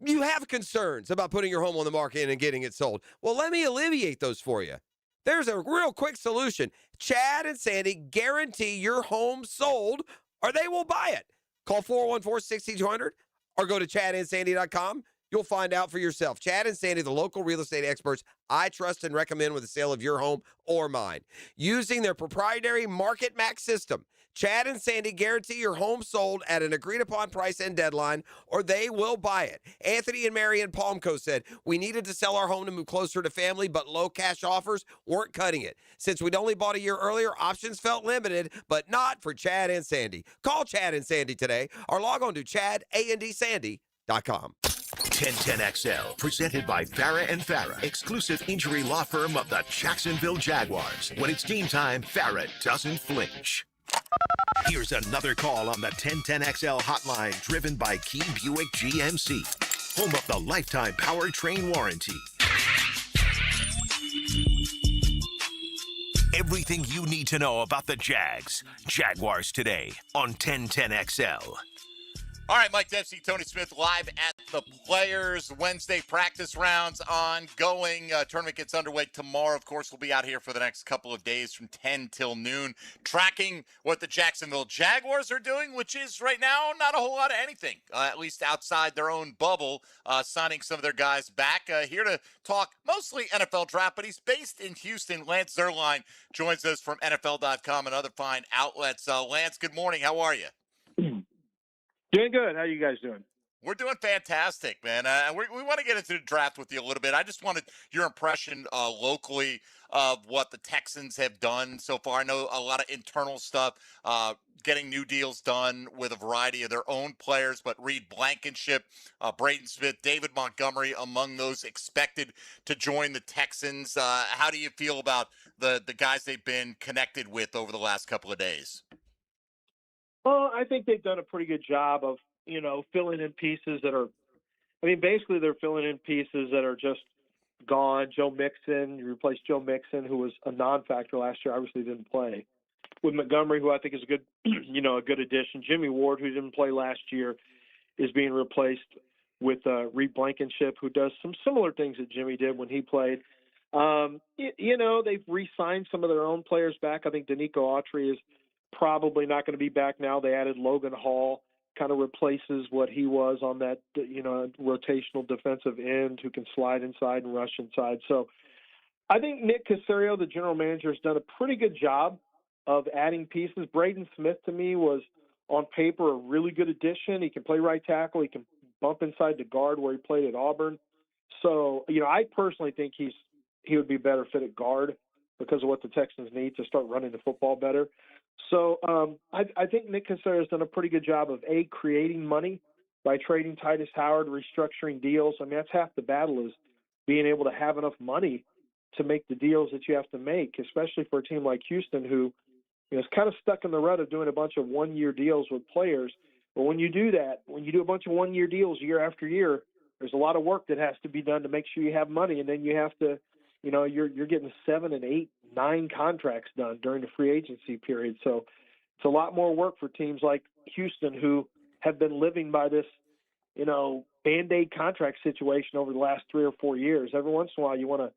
you have concerns about putting your home on the market and getting it sold. Well, let me alleviate those for you. There's a real quick solution. Chad and Sandy guarantee your home sold or they will buy it. Call 414-6200 or go to chadandsandy.com. You'll find out for yourself. Chad and Sandy, the local real estate experts I trust and recommend with the sale of your home or mine. Using their proprietary Market Maxx system, Chad and Sandy guarantee your home sold at an agreed-upon price and deadline, or they will buy it. Anthony and Mary in Palmco said, we needed to sell our home to move closer to family, but low cash offers weren't cutting it. Since we'd only bought a year earlier, options felt limited, but not for Chad and Sandy. Call Chad and Sandy today, or log on to chadandsandy.com. 1010XL, presented by Farah and Farah, exclusive injury law firm of the Jacksonville Jaguars. When it's game time, Farah doesn't flinch. Here's another call on the 1010XL hotline, driven by Key Buick GMC, home of the lifetime powertrain warranty. Everything you need to know about the Jags. Jaguars today on 1010XL. All right, Mike Dempsey, Tony Smith, live at the Players. Wednesday practice rounds ongoing. Tournament gets underway tomorrow. Of course, we'll be out here for the next couple of days from 10 till noon, tracking what the Jacksonville Jaguars are doing, which is right now not a whole lot of anything, at least outside their own bubble, signing some of their guys back. Here to talk mostly NFL draft, but he's based in Houston. Lance Zierlein joins us from NFL.com and other fine outlets. Lance, good morning. How are you? Doing good. How you guys doing? We're doing fantastic, man. We want to get into the draft with you a little bit. I just wanted your impression locally of what the Texans have done so far. I know a lot of internal stuff, getting new deals done with a variety of their own players, but Reed Blankenship, Braden Smith, David Montgomery among those expected to join the Texans. How do you feel about the guys they've been connected with over the last couple of days? Well, I think they've done a pretty good job of, filling in pieces that are, basically they're filling in pieces that are just gone. Joe Mixon, you replaced Joe Mixon, who was a non-factor last year, obviously didn't play. With Montgomery, who I think is a good, a good addition. Jimmy Ward, who didn't play last year, is being replaced with Reed Blankenship, who does some similar things that Jimmy did when he played. They've re-signed some of their own players back. I think Danico Autry is probably not going to be back now. They added Logan Hall, kind of replaces what he was on that, rotational defensive end who can slide inside and rush inside. So I think Nick Caserio, the general manager, has done a pretty good job of adding pieces. Braden Smith, to me, was on paper a really good addition. He can play right tackle. He can bump inside the guard where he played at Auburn. So, I personally think he would be better fit at guard because of what the Texans need to start running the football better. So I think Nick Caserio has done a pretty good job of, creating money by trading Titus Howard, restructuring deals. That's half the battle, is being able to have enough money to make the deals that you have to make, especially for a team like Houston, who is kind of stuck in the rut of doing a bunch of one-year deals with players. But when you do that, when you do a bunch of one-year deals year after year, there's a lot of work that has to be done to make sure you have money, and then you have to – you're getting 7 and 8, 9 contracts done during the free agency period. So it's a lot more work for teams like Houston, who have been living by this, Band-Aid contract situation over the last 3 or 4 years. Every once in a while, you want to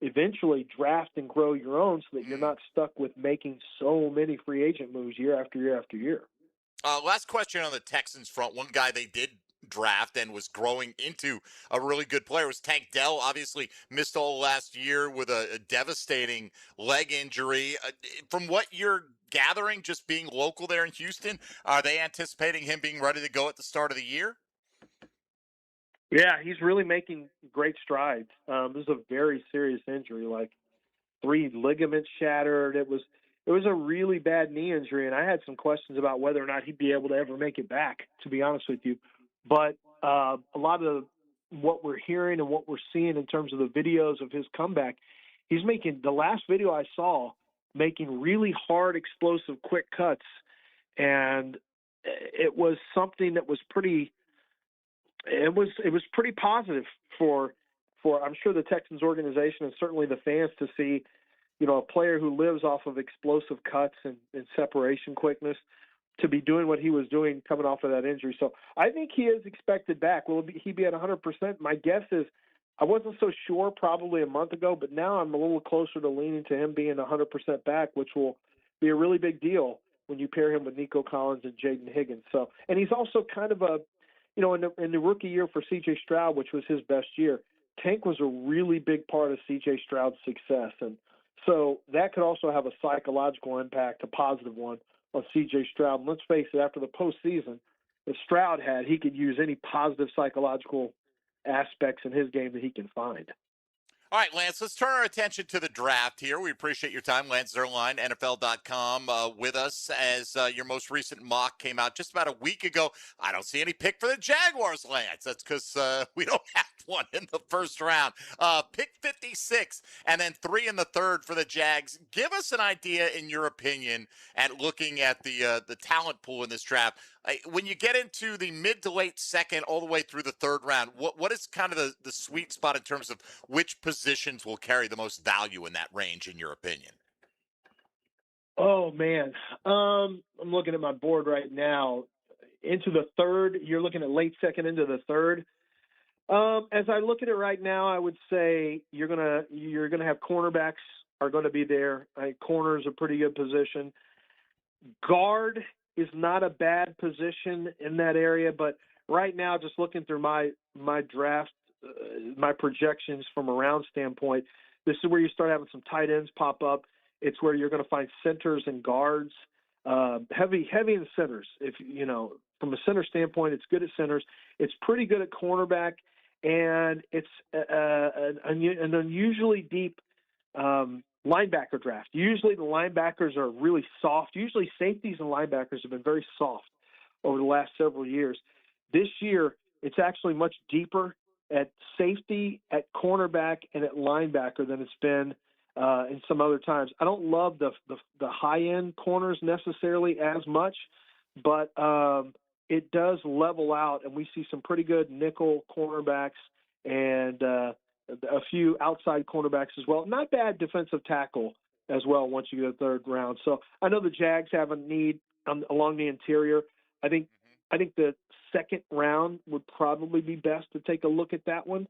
eventually draft and grow your own so that you're not stuck with making so many free agent moves year after year after year. Last question on the Texans front. One guy they did draft and was growing into a really good player was Tank Dell. Obviously missed all last year with a devastating leg injury. From what you're gathering, just being local there in Houston, are they anticipating him being ready to go at the start of the year? Yeah, he's really making great strides. This is a very serious injury, like 3 ligaments shattered. It was a really bad knee injury, and I had some questions about whether or not he'd be able to ever make it back, to be honest with you. But a lot of what we're hearing and what we're seeing in terms of the videos of his comeback, he's making, the last video I saw, making really hard, explosive, quick cuts. And it was something that was pretty, it was pretty positive for I'm sure the Texans organization and certainly the fans to see, a player who lives off of explosive cuts and separation quickness to be doing what he was doing coming off of that injury. So I think he is expected back. Will he be at 100%? My guess is, I wasn't so sure probably a month ago, but now I'm a little closer to leaning to him being 100% back, which will be a really big deal when you pair him with Nico Collins and Jaden Higgins. So, and he's also kind of a, in the rookie year for C.J. Stroud, which was his best year, Tank was a really big part of C.J. Stroud's success. And so that could also have a psychological impact, a positive one, on C.J. Stroud. And let's face it, after the postseason that Stroud had, he could use any positive psychological aspects in his game that he can find. All right, Lance, let's turn our attention to the draft here. We appreciate your time. Lance Zierlein, NFL.com, with us as your most recent mock came out just about a week ago. I don't see any pick for the Jaguars, Lance. That's because we don't have one in the first round. Pick 56 and then 3 in the third for the Jags. Give us an idea, in your opinion, at looking at the talent pool in this draft. When you get into the mid to late second all the way through the third round, what is kind of the sweet spot in terms of which positions will carry the most value in that range, in your opinion? Oh man, I'm looking at my board right now. Into the third, you're looking at late second into the third. As I look at it right now, I would say you're gonna have cornerbacks are going to be there. Corner is a pretty good position. Guard is not a bad position in that area, but right now, just looking through my draft, my projections from a round standpoint, this is where you start having some tight ends pop up. It's where you're going to find centers and guards, heavy in centers. If from a center standpoint, it's good at centers. It's pretty good at cornerback, and it's an unusually deep linebacker draft. Usually the linebackers are really soft. Usually safeties and linebackers have been very soft over the last several years. This year, it's actually much deeper at safety, at cornerback, and at linebacker than it's been in some other times. I don't love the high-end corners necessarily as much, but it does level out, and we see some pretty good nickel cornerbacks and a few outside cornerbacks as well. Not bad defensive tackle as well once you get the third round. So I know the Jags have a need along the interior. I think the second round would probably be best to take a look at that one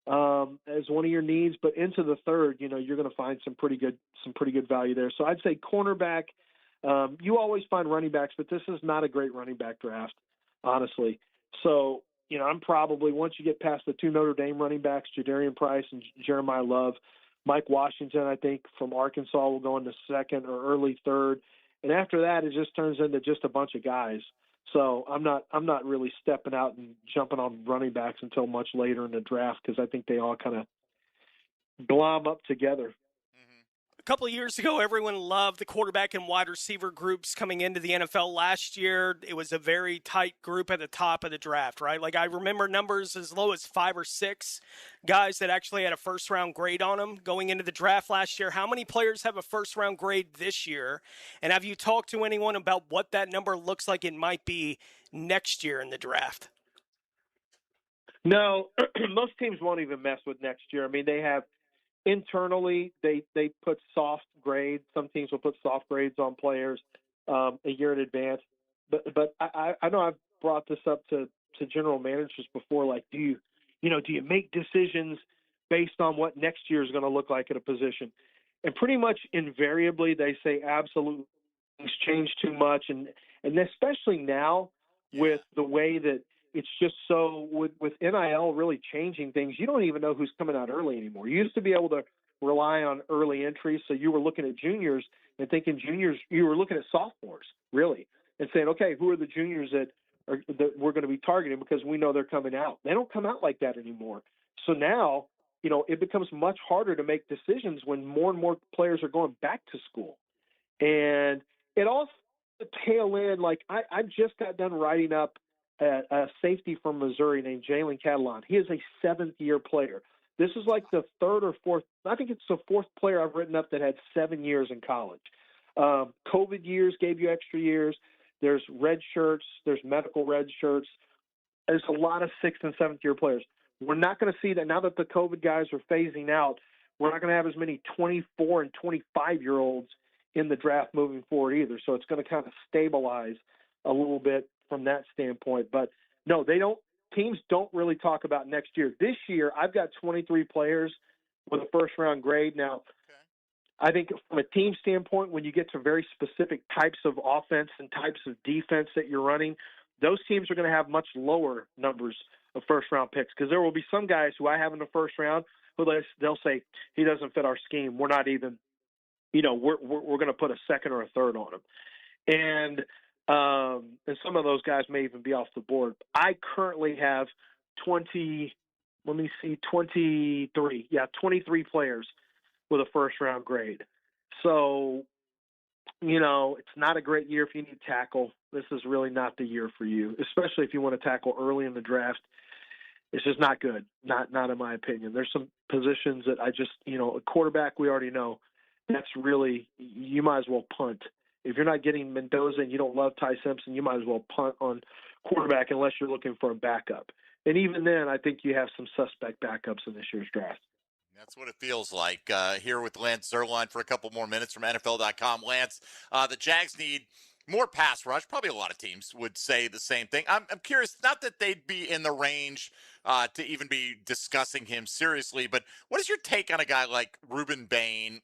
as one of your needs. But into the third, you're going to find some pretty good value there. So I'd say cornerback. You always find running backs, but this is not a great running back draft, honestly. So I'm probably, once you get past the two Notre Dame running backs, Jadarian Price and Jeremiah Love, Mike Washington, I think, from Arkansas will go into second or early third. And after that, it just turns into just a bunch of guys. So I'm not really stepping out and jumping on running backs until much later in the draft because I think they all kind of glom up together. A couple of years ago, everyone loved the quarterback and wide receiver groups coming into the NFL last year. It was a very tight group at the top of the draft, right? Like I remember numbers as low as 5 or 6 guys that actually had a first-round grade on them going into the draft last year. How many players have a first-round grade this year? And have you talked to anyone about what that number looks like it might be next year in the draft? No, most teams won't even mess with next year. I mean, they have internally, they put soft grades. Some teams will put soft grades on players a year in advance. But I know I've brought this up to general managers before. Like, do you make decisions based on what next year is going to look like at a position? And pretty much invariably they say absolutely things change too much, and especially now with the way that it's just so with NIL really changing things, you don't even know who's coming out early anymore. You used to be able to rely on early entries, so you were looking at juniors and thinking juniors, you were looking at sophomores really and saying, okay, who are the juniors that we're going to be targeting because we know they're coming out. They don't come out like that anymore. So now, it becomes much harder to make decisions when more and more players are going back to school. And it also the tail end, like I just got done writing up a safety from Missouri named Jalen Catalon. He is a 7th-year player. This is like the 3rd or 4th. I think it's the 4th player I've written up that had 7 years in college. COVID years gave you extra years. There's red shirts. There's medical red shirts. There's a lot of 6th and 7th-year players. We're not going to see that now that the COVID guys are phasing out. We're not going to have as many 24 and 25-year-olds in the draft moving forward either. So it's going to kind of stabilize a little bit from that standpoint. But no, teams don't really talk about next year. This year, I've got 23 players with a first-round grade. Now, I think from a team standpoint, when you get to very specific types of offense and types of defense that you're running, those teams are going to have much lower numbers of first-round picks because there will be some guys who I have in the first round who they'll say, he doesn't fit our scheme. We're not even, we're going to put a 2nd or a 3rd on him. And some of those guys may even be off the board. I currently have 23 players with a first-round grade. So, it's not a great year if you need tackle. This is really not the year for you, especially if you want to tackle early in the draft. It's just not good, not in my opinion. There's some positions that a quarterback we already know, that's really, you might as well punt. If you're not getting Mendoza and you don't love Ty Simpson, you might as well punt on quarterback unless you're looking for a backup. And even then, I think you have some suspect backups in this year's draft. That's what it feels like here with Lance Zierlein for a couple more minutes from NFL.com. Lance, the Jags need more pass rush. Probably a lot of teams would say the same thing. I'm curious, not that they'd be in the range to even be discussing him seriously, but what is your take on a guy like Ruben Bain?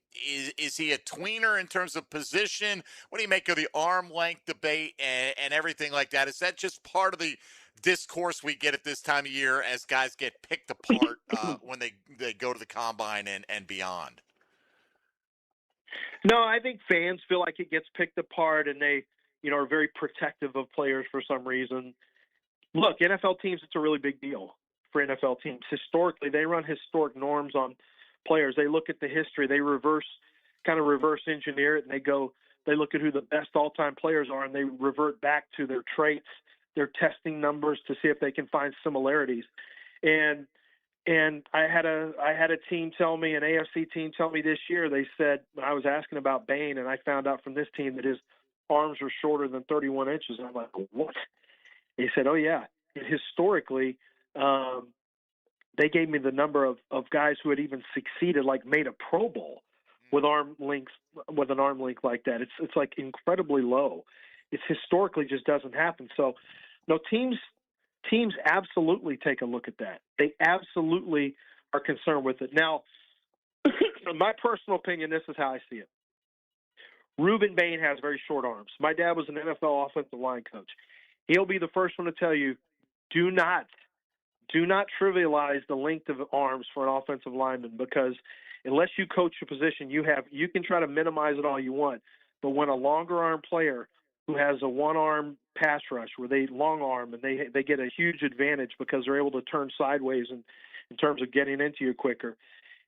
Is he a tweener in terms of position? What do you make of the arm length debate and everything like that? Is that just part of the discourse we get at this time of year as guys get picked apart when they go to the combine and beyond? No, I think fans feel like it gets picked apart, and they, are very protective of players for some reason. Look, NFL teams, it's a really big deal for NFL teams. Historically, they run historic norms on players. They look at the history, they reverse engineer it, and they look at who the best all-time players are, and they revert back to their traits, their testing numbers to see if they can find similarities. And I had a team tell me, an AFC team tell me this year, they said, when I was asking about Bain, and I found out from this team that his arms were shorter than 31 inches. And I'm like, what? They said, oh, yeah. And historically, they gave me the number of guys who had even succeeded, like made a Pro Bowl with an arm length like that. It's like incredibly low. It's historically just doesn't happen. So, no, teams absolutely take a look at that. They absolutely are concerned with it. Now, my personal opinion, this is how I see it. Ruben Bain has very short arms. My dad was an NFL offensive line coach. He'll be the first one to tell you, do not trivialize the length of arms for an offensive lineman, because unless you coach a position, you can try to minimize it all you want. But when a longer arm player who has a one-arm pass rush where they long arm and they get a huge advantage because they're able to turn sideways in terms of getting into you quicker,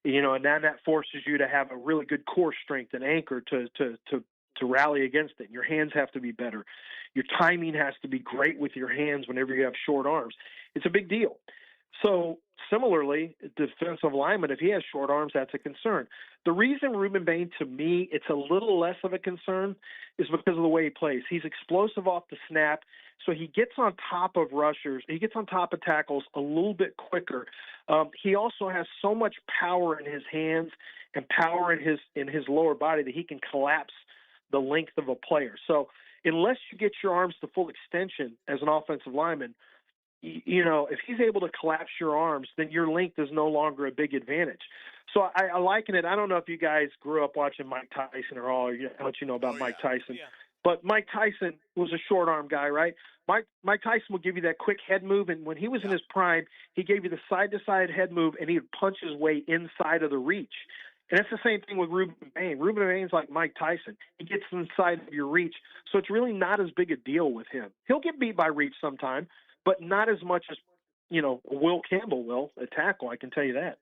and then that forces you to have a really good core strength and anchor to rally against it. Your hands have to be better. Your timing has to be great with your hands whenever you have short arms. It's a big deal. So similarly, defensive lineman, if he has short arms, that's a concern. The reason Ruben Bain, to me, it's a little less of a concern is because of the way he plays. He's explosive off the snap, so he gets on top of rushers. He gets on top of tackles a little bit quicker. He also has so much power in his hands and power in his lower body that he can collapse the length of a player. So unless you get your arms to full extension as an offensive lineman, if he's able to collapse your arms, then your length is no longer a big advantage. So I liken it. I don't know if you guys grew up watching Mike Tyson or how much you know about Mike Tyson. Yeah. But Mike Tyson was a short arm guy, right? Mike Tyson will give you that quick head move, and when he was in his prime, he gave you the side-to-side head move, and he would punch his way inside of the reach. And it's the same thing with Ruben Bain. Ruben Bain's like Mike Tyson. He gets inside of your reach, so it's really not as big a deal with him. He'll get beat by reach sometime, but not as much as, Will Campbell will at tackle, I can tell you that.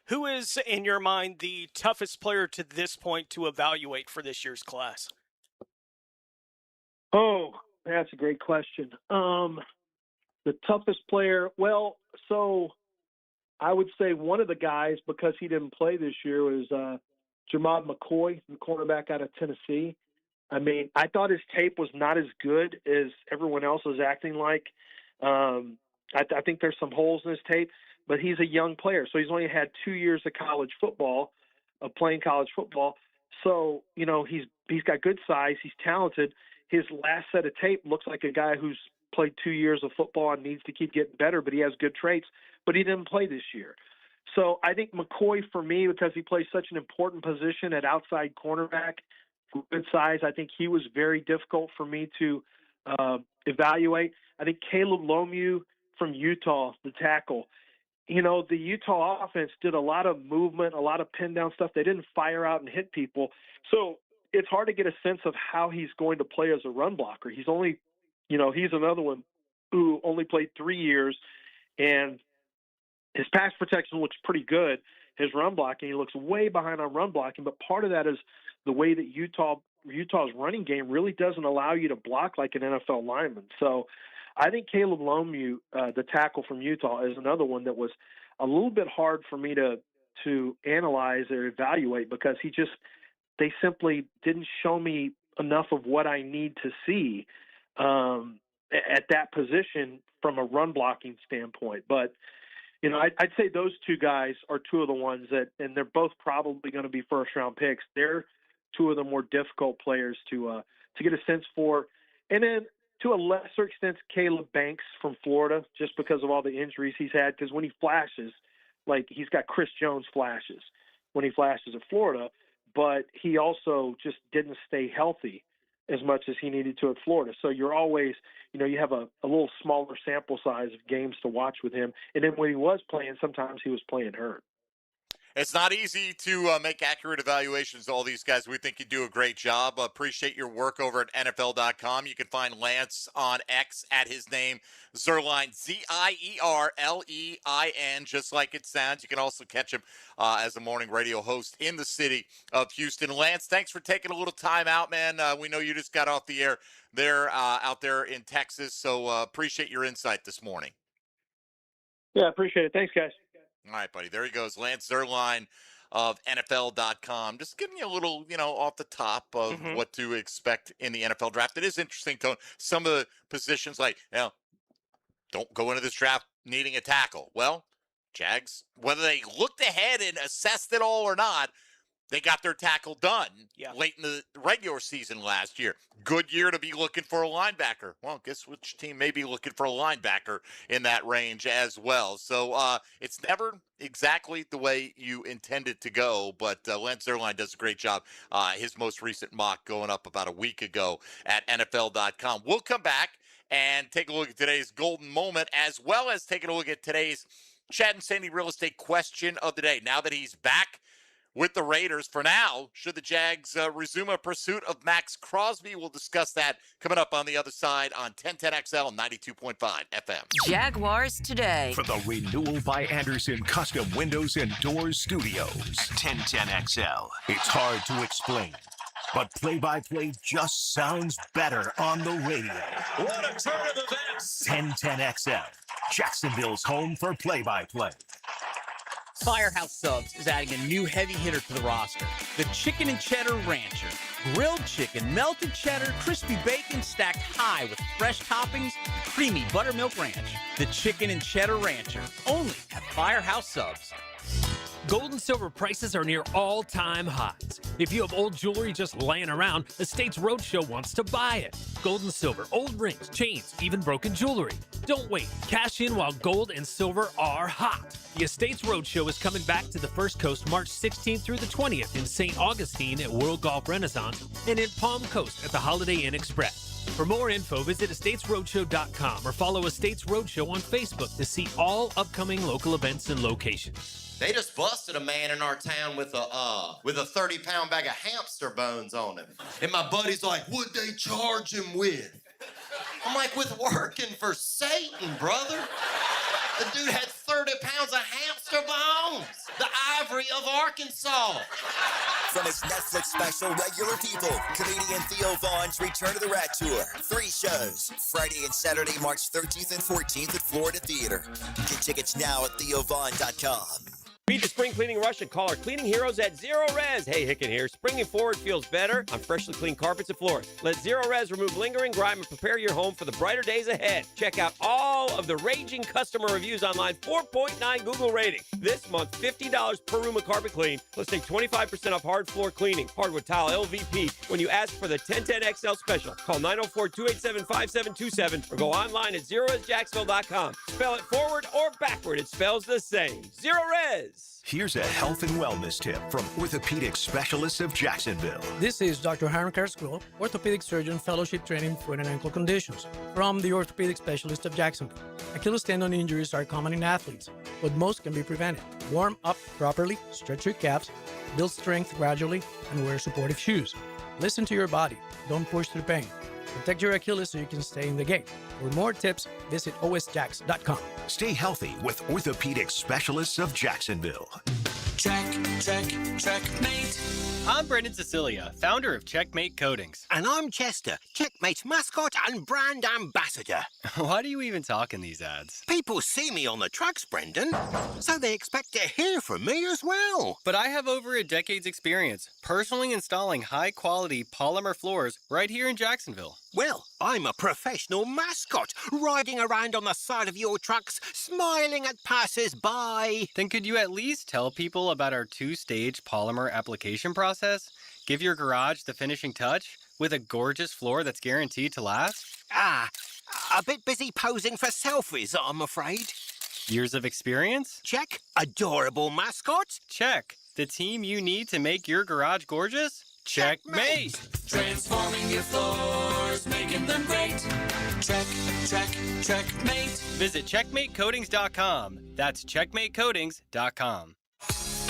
Who is, in your mind, the toughest player to this point to evaluate for this year's class? Oh, that's a great question. The toughest player, well, so I would say one of the guys, because he didn't play this year, was Jamad McCoy, the cornerback out of Tennessee. I mean, I thought his tape was not as good as everyone else is acting like. I think there's some holes in his tape, but he's a young player. So he's only had 2 years of college football, of playing college football. So, he's got good size. He's talented. His last set of tape looks like a guy who's played 2 years of football and needs to keep getting better, but he has good traits, but he didn't play this year. So I think McCoy, for me, because he plays such an important position at outside cornerback, good size, I think he was very difficult for me to evaluate. I think Caleb Lemieux from Utah, the tackle, the Utah offense did a lot of movement, a lot of pin down stuff. They didn't fire out and hit people. So it's hard to get a sense of how he's going to play as a run blocker. He's only, he's another one who only played 3 years, and his pass protection looks pretty good. His run blocking, he looks way behind on run blocking, but part of that is the way that Utah's running game really doesn't allow you to block like an NFL lineman. So I think Caleb Lemieux, the tackle from Utah, is another one that was a little bit hard for me to analyze or evaluate, because they simply didn't show me enough of what I need to see at that position from a run blocking standpoint. But, I'd say those two guys are two of the ones that, and they're both probably going to be first-round picks. They're two of the more difficult players to get a sense for. And then to a lesser extent, Caleb Banks from Florida, just because of all the injuries he's had. Because when he flashes, like he's got Chris Jones flashes when he flashes at Florida, but he also just didn't stay healthy as much as he needed to at Florida. So you're always, you have a little smaller sample size of games to watch with him. And then when he was playing, sometimes he was playing hurt. It's not easy to make accurate evaluations of all these guys. We think you do a great job. Appreciate your work over at NFL.com. You can find Lance on X at his name, Zierlein, Zierlein, just like it sounds. You can also catch him as a morning radio host in the city of Houston. Lance, thanks for taking a little time out, man. We know you just got off the air there out there in Texas, so appreciate your insight this morning. Yeah, appreciate it. Thanks, guys. All right, buddy. There he goes. Lance Zierlein of NFL.com. Just giving you a little, off the top of what to expect in the NFL draft. It is interesting, Tone. Some of the positions, like, don't go into this draft needing a tackle. Well, Jags, whether they looked ahead and assessed it all or not, they got their tackle done late in the regular season last year. Good year to be looking for a linebacker. Well, guess which team may be looking for a linebacker in that range as well. So it's never exactly the way you intend it to go, but Lance Zierlein does a great job. His most recent mock going up about a week ago at NFL.com. We'll come back and take a look at today's golden moment, as well as taking a look at today's Chad and Sandy real estate question of the day. Now that he's back with the Raiders for now, should the Jags resume a pursuit of Maxx Crosby? We'll discuss that coming up on the other side on 1010XL 92.5 FM. Jaguars today. From the Renewal by Anderson Custom Windows and Doors Studios. 1010XL. It's hard to explain, but play-by-play just sounds better on the radio. What a turn of events! 1010XL. Jacksonville's home for play-by-play. Firehouse Subs is adding a new heavy hitter to the roster. The Chicken and Cheddar Rancher. Grilled chicken, melted cheddar, crispy bacon stacked high with fresh toppings, creamy buttermilk ranch. The Chicken and Cheddar Rancher. Only at Firehouse Subs. Gold and silver prices are near all-time highs. If you have old jewelry just laying around, Estates Roadshow wants to buy it. Gold and silver, old rings, chains, even broken jewelry. Don't wait. Cash in while gold and silver are hot. The Estates Roadshow is coming back to the First Coast March 16th through the 20th in St. Augustine at World Golf Renaissance and in Palm Coast at the Holiday Inn Express. For more info, visit estatesroadshow.com or follow Estates Roadshow on Facebook to see all upcoming local events and locations. They just busted a man in our town with a 30-pound bag of hamster bones on him. And my buddy's like, what'd they charge him with? I'm like, with working for Satan, brother. The dude had 30 pounds of hamster bones. The ivory of Arkansas. From his Netflix special, Regular People, comedian Theo Vaughn's Return to the Rat Tour. 3 shows, Friday and Saturday, March 13th and 14th at Florida Theater. Get tickets now at theovaughn.com. Beat the spring cleaning rush and call our cleaning heroes at Zero Res. Hey, Hicken here. Springing forward feels better on freshly cleaned carpets and floors. Let Zero Res remove lingering grime and prepare your home for the brighter days ahead. Check out all of the raging customer reviews online. 4.9 Google rating. This month, $50 per room of carpet clean. Let's take 25% off hard floor cleaning. Hardwood tile LVP when you ask for the 1010XL special. Call 904-287-5727 or go online at ZeroResJacksonville.com. Spell it forward or backward. It spells the same. Zero Res. Here's a health and wellness tip from orthopedic specialists of Jacksonville. This is Dr. Hiram Carrasco, orthopedic surgeon, fellowship training foot and ankle conditions from the orthopedic specialist of Jacksonville. Achilles tendon injuries are common in athletes, but most can be prevented. Warm up properly, stretch your calves, build strength gradually, and wear supportive shoes. Listen to your body. Don't push through pain. Protect your Achilles so you can stay in the game. For more tips, visit osjacks.com. Stay healthy with orthopedic specialists of Jacksonville. Checkmate. I'm Brendan Cecilia, founder of Checkmate Coatings. And I'm Chester, Checkmate's mascot and brand ambassador. Why do you even talk in these ads? People see me on the trucks, Brendan, so they expect to hear from me as well. But I have over a decade's experience personally installing high-quality polymer floors right here in Jacksonville. Well, I'm a professional mascot, riding around on the side of your trucks, smiling at passers-by. Then could you at least tell people about our 2-stage polymer application process? Give your garage the finishing touch with a gorgeous floor that's guaranteed to last? Ah, a bit busy posing for selfies, I'm afraid. Years of experience? Check. Adorable mascot? Check. The team you need to make your garage gorgeous? Checkmate! Transforming your floors, making them great. Checkmate. Visit checkmatecoatings.com. That's checkmatecoatings.com.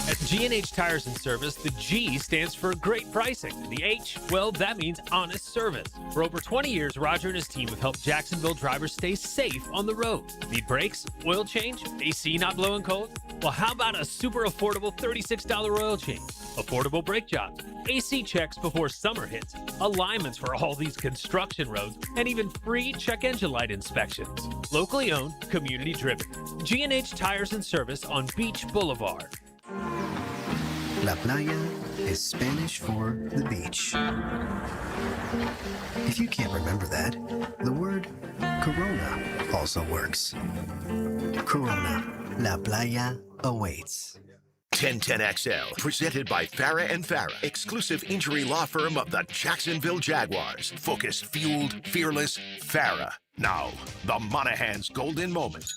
At G&H Tires and Service, the G stands for great pricing. The H, well, that means honest service. For over 20 years, Roger and his team have helped Jacksonville drivers stay safe on the road. Need brakes, oil change, AC not blowing cold? Well, how about a super affordable $36 oil change? Affordable brake jobs, AC checks before summer hits, alignments for all these construction roads, and even free check engine light inspections. Locally owned, community driven. G&H Tires and Service on Beach Boulevard. La playa is Spanish for the beach. If you can't remember that, the word Corona also works. Corona, La playa awaits. 1010XL, presented by Farah and Farah, exclusive injury law firm of the Jacksonville Jaguars. Focused, fueled, fearless, Farah. Now, the Monahan's golden moment.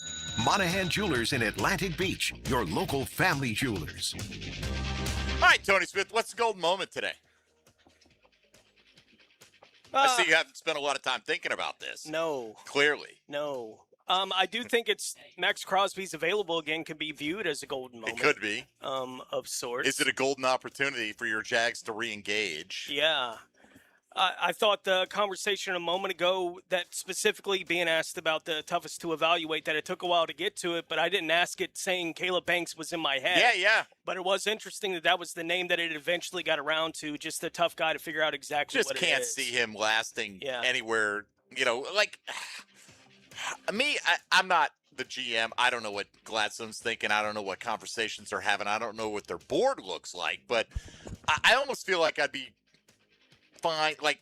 Monahan Jewelers in Atlantic Beach, your local family jewelers. All right, Tony Smith, what's the golden moment today? I see you haven't spent a lot of time thinking about this. No. Clearly. No. I do think it's Maxx Crosby's available again could be viewed as a golden moment. It could be. Of sorts. Is it a golden opportunity for your Jags to re-engage? Yeah. I thought the conversation a moment ago that specifically being asked about the toughest to evaluate, that it took a while to get to it, but I didn't ask it saying Caleb Banks was in my head. Yeah. But it was interesting that was the name that it eventually got around to, just the tough guy to figure out exactly Just what it can't is. see him lasting anywhere, like me, I'm not the GM. I don't know what Gladstone's thinking. I don't know what conversations they're having. I don't know what their board looks like, but I almost feel like I'd be fine. Like,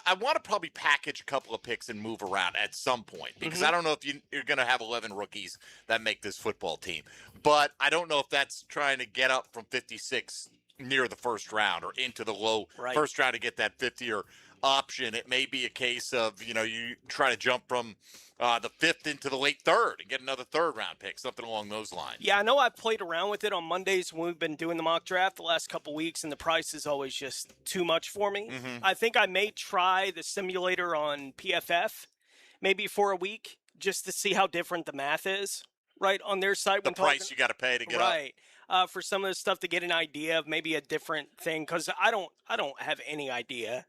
I want to probably package a couple of picks and move around at some point because I don't know if you're going to have 11 rookies that make this football team. But I don't know if that's trying to get up from 56 near the first round or into the low first round to get that 50-year option. It may be a case of, you try to jump from the 5th into the late 3rd and get another 3rd round pick, something along those lines. Yeah, I know I've played around with it on Mondays when we've been doing the mock draft the last couple weeks, and the price is always just too much for me. I think I may try the simulator on PFF maybe for a week just to see how different the math is, right, on their site. The price you got to pay to get up. For some of the stuff to get an idea of maybe a different thing, because I don't have any idea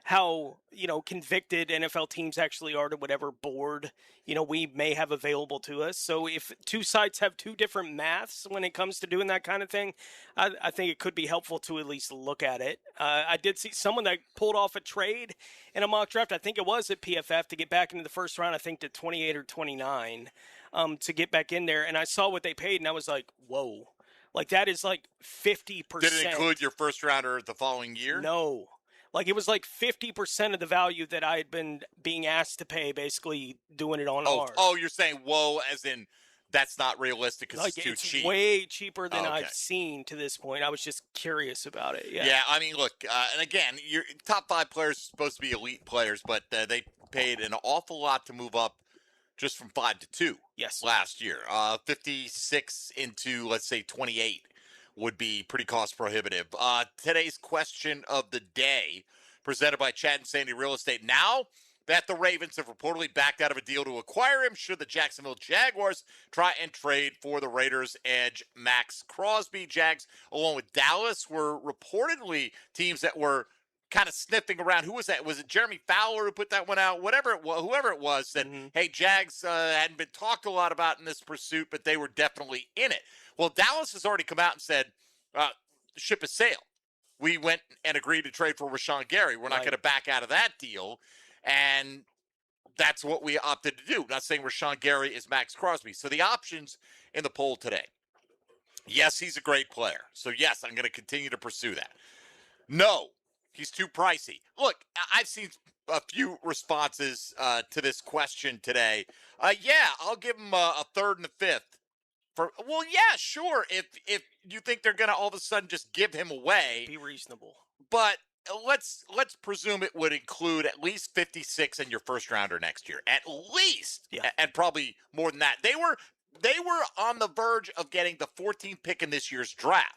how, convicted NFL teams actually are to whatever board, we may have available to us. So if two sites have two different maths when it comes to doing that kind of thing, I think it could be helpful to at least look at it. I did see someone that pulled off a trade in a mock draft. I think it was at PFF to get back into the first round, I think to 28 or 29 to get back in there. And I saw what they paid and I was like, whoa, like that is like 50%. Did it include your first rounder the following year? No. Like, it was like 50% of the value that I had been being asked to pay, basically doing it on ours. Oh, you're saying, whoa, as in that's not realistic because like, it's too cheap? It's way cheaper than I've seen to this point. I was just curious about it. Yeah, I mean, look, and again, your top 5 players are supposed to be elite players, but they paid an awful lot to move up just from 5 to 2 last year. 56 into, let's say, 28. Would be pretty cost prohibitive. Today's question of the day, presented by Chad and Sandy Real Estate. Now that the Ravens have reportedly backed out of a deal to acquire him, should the Jacksonville Jaguars try and trade for the Raiders' edge Maxx Crosby? Jags, along with Dallas, were reportedly teams that were kind of sniffing around. Who was that? Was it Jeremy Fowler who put that one out? Whatever it was, whoever it was said, hey, Jags hadn't been talked a lot about in this pursuit, but they were definitely in it. Well, Dallas has already come out and said, ship has sailed. We went and agreed to trade for Rashawn Gary. We're not going to back out of that deal. And that's what we opted to do. Not saying Rashawn Gary is Maxx Crosby. So the options in the poll today. Yes, he's a great player. So, yes, I'm going to continue to pursue that. No, he's too pricey. Look, I've seen a few responses to this question today. Yeah, I'll give him a third and a fifth. Well, yeah, sure. If you think they're going to all of a sudden just give him away, Be reasonable. but let's presume it would include at least 56 in your first rounder next year, at least, and probably more than that. They were on the verge of getting the 14th pick in this year's draft.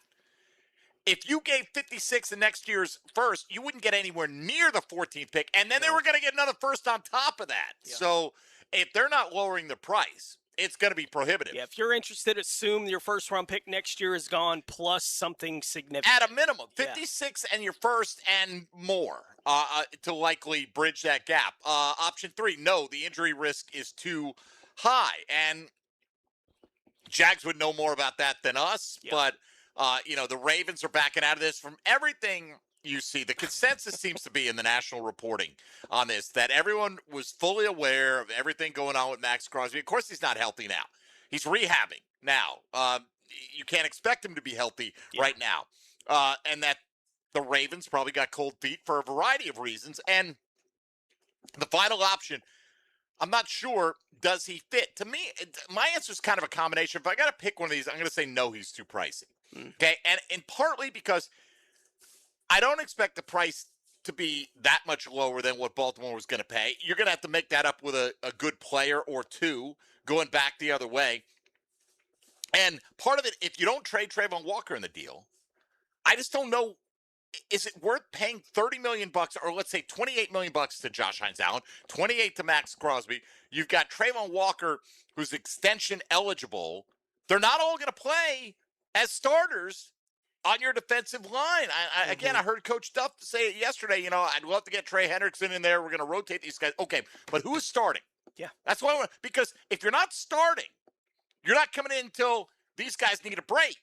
If you gave 56 in next year's first, you wouldn't get anywhere near the 14th pick, and then they were going to get another first on top of that. Yeah. So if they're not lowering the price, it's going to be prohibitive. Yeah, if you're interested, assume your first-round pick next year is gone plus something significant. At a minimum, 56 and your first and more to likely bridge that gap. Option 3, no, the injury risk is too high. And Jags would know more about that than us, but the Ravens are backing out of this. From everything you see, the consensus seems to be in the national reporting on this, that everyone was fully aware of everything going on with Maxx Crosby. Of course, he's not healthy now. He's rehabbing now. You can't expect him to be healthy right now. And that the Ravens probably got cold feet for a variety of reasons. And the final option, I'm not sure, does he fit? To me, my answer is kind of a combination. If I got to pick one of these, I'm going to say no, he's too pricey. Okay, and partly because I don't expect the price to be that much lower than what Baltimore was going to pay. You're going to have to make that up with a good player or two going back the other way. And part of it, if you don't trade Trayvon Walker in the deal, I just don't know, is it worth paying $30 million or let's say $28 million to Josh Hines-Allen, 28 to Maxx Crosby? You've got Trayvon Walker, who's extension eligible. They're not all going to play as starters on your defensive line. I heard Coach Duff say it yesterday. I'd love to get Trey Hendrickson in there. We're going to rotate these guys. Okay, but who is starting? Yeah. That's what I want. Because if you're not starting, you're not coming in until these guys need a break.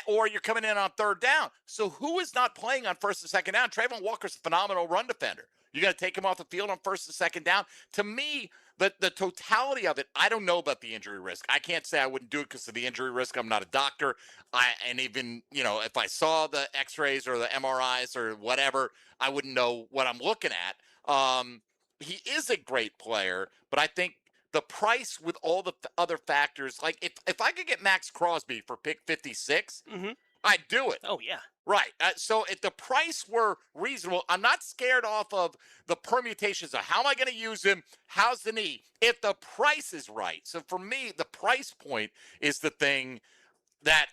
Or you're coming in on third down. So who is not playing on first and second down? Trayvon Walker's a phenomenal run defender. You're going to take him off the field on first and second down? To me, the totality of it, I don't know about the injury risk. I can't say I wouldn't do it because of the injury risk. I'm not a doctor. If I saw the x-rays or the MRIs or whatever, I wouldn't know what I'm looking at. He is a great player, but I think the price with all the other factors, like if I could get Maxx Crosby for pick 56, I'd do it. Oh, yeah. Right. So if the price were reasonable, I'm not scared off of the permutations of how am I going to use him? How's the knee? If the price is right. So for me, the price point is the thing that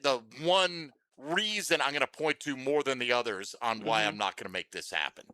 the one reason I'm going to point to more than the others on why I'm not going to make this happen.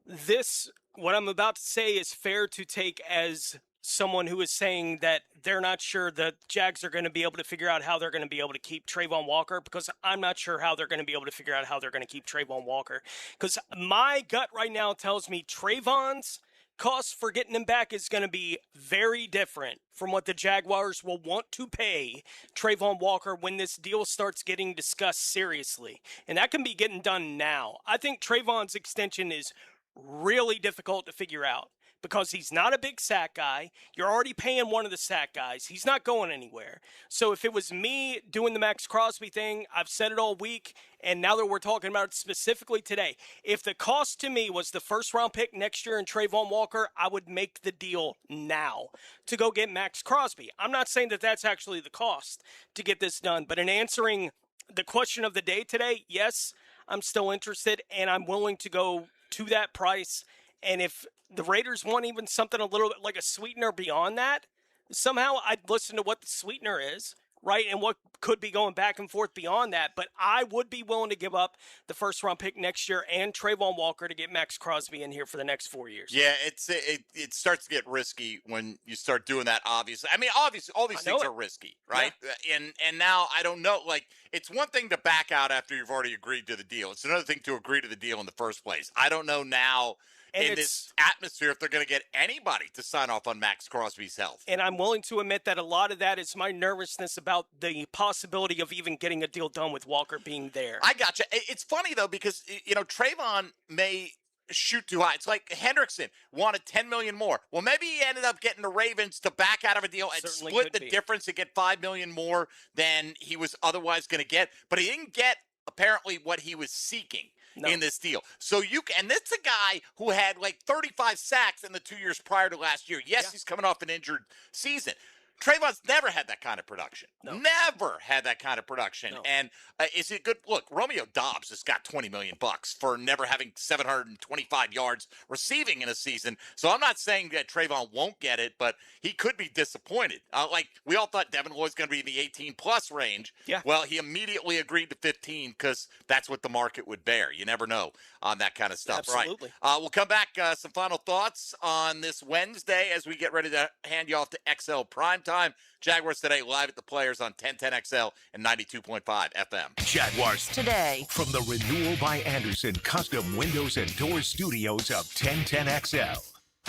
What I'm about to say is fair to take as someone who is saying that they're not sure the Jags are going to be able to figure out how they're going to be able to keep Trayvon Walker, because I'm not sure how they're going to be able to figure out how they're going to keep Trayvon Walker. Because my gut right now tells me Trayvon's cost for getting him back is going to be very different from what the Jaguars will want to pay Trayvon Walker when this deal starts getting discussed seriously. And that can be getting done now. I think Trayvon's extension is really difficult to figure out, because he's not a big sack guy. You're already paying one of the sack guys. He's not going anywhere. So if it was me doing the Maxx Crosby thing, I've said it all week, and now that we're talking about it specifically today, if the cost to me was the first-round pick next year in Trayvon Walker, I would make the deal now to go get Maxx Crosby. I'm not saying that that's actually the cost to get this done, but in answering the question of the day today, yes, I'm still interested, and I'm willing to go to that price. And if the Raiders want even something a little bit like a sweetener beyond that, somehow I'd listen to what the sweetener is, right? And what could be going back and forth beyond that. But I would be willing to give up the first-round pick next year and Trayvon Walker to get Maxx Crosby in here for the next 4 years. Yeah, it starts to get risky when you start doing that, obviously. I mean, obviously, all these things are risky, right? Yeah. And now I don't know. Like, it's one thing to back out after you've already agreed to the deal. It's another thing to agree to the deal in the first place. I don't know now in this atmosphere if they're going to get anybody to sign off on Maxx Crosby's health. And I'm willing to admit that a lot of that is my nervousness about the possibility of even getting a deal done with Walker being there. I gotcha. It's funny, though, because, Trayvon may shoot too high. It's like Hendrickson wanted $10 million more. Well, maybe he ended up getting the Ravens to back out of a deal and split the difference to get $5 million more than he was otherwise going to get. But he didn't get apparently what he was seeking in this deal. So and that's a guy who had like 35 sacks in the 2 years prior to last year. Yes, he's coming off an injured season. Trayvon's never had that kind of production. Never had that kind of production. And is it good? Look, Romeo Doubs has got $20 million for never having 725 yards receiving in a season. So I'm not saying that Trayvon won't get it, but he could be disappointed. Like we all thought Devin Lloyd's going to be in the 18-plus range. Yeah. Well, he immediately agreed to 15 because that's what the market would bear. You never know on that kind of stuff. Absolutely. Right. We'll come back. Some final thoughts on this Wednesday as we get ready to hand you off to XL Primetime. Jaguars Today live at the Players on 1010XL and 92.5 FM. Jaguars Today. From the Renewal by Anderson Custom Windows and Doors Studios of 1010XL.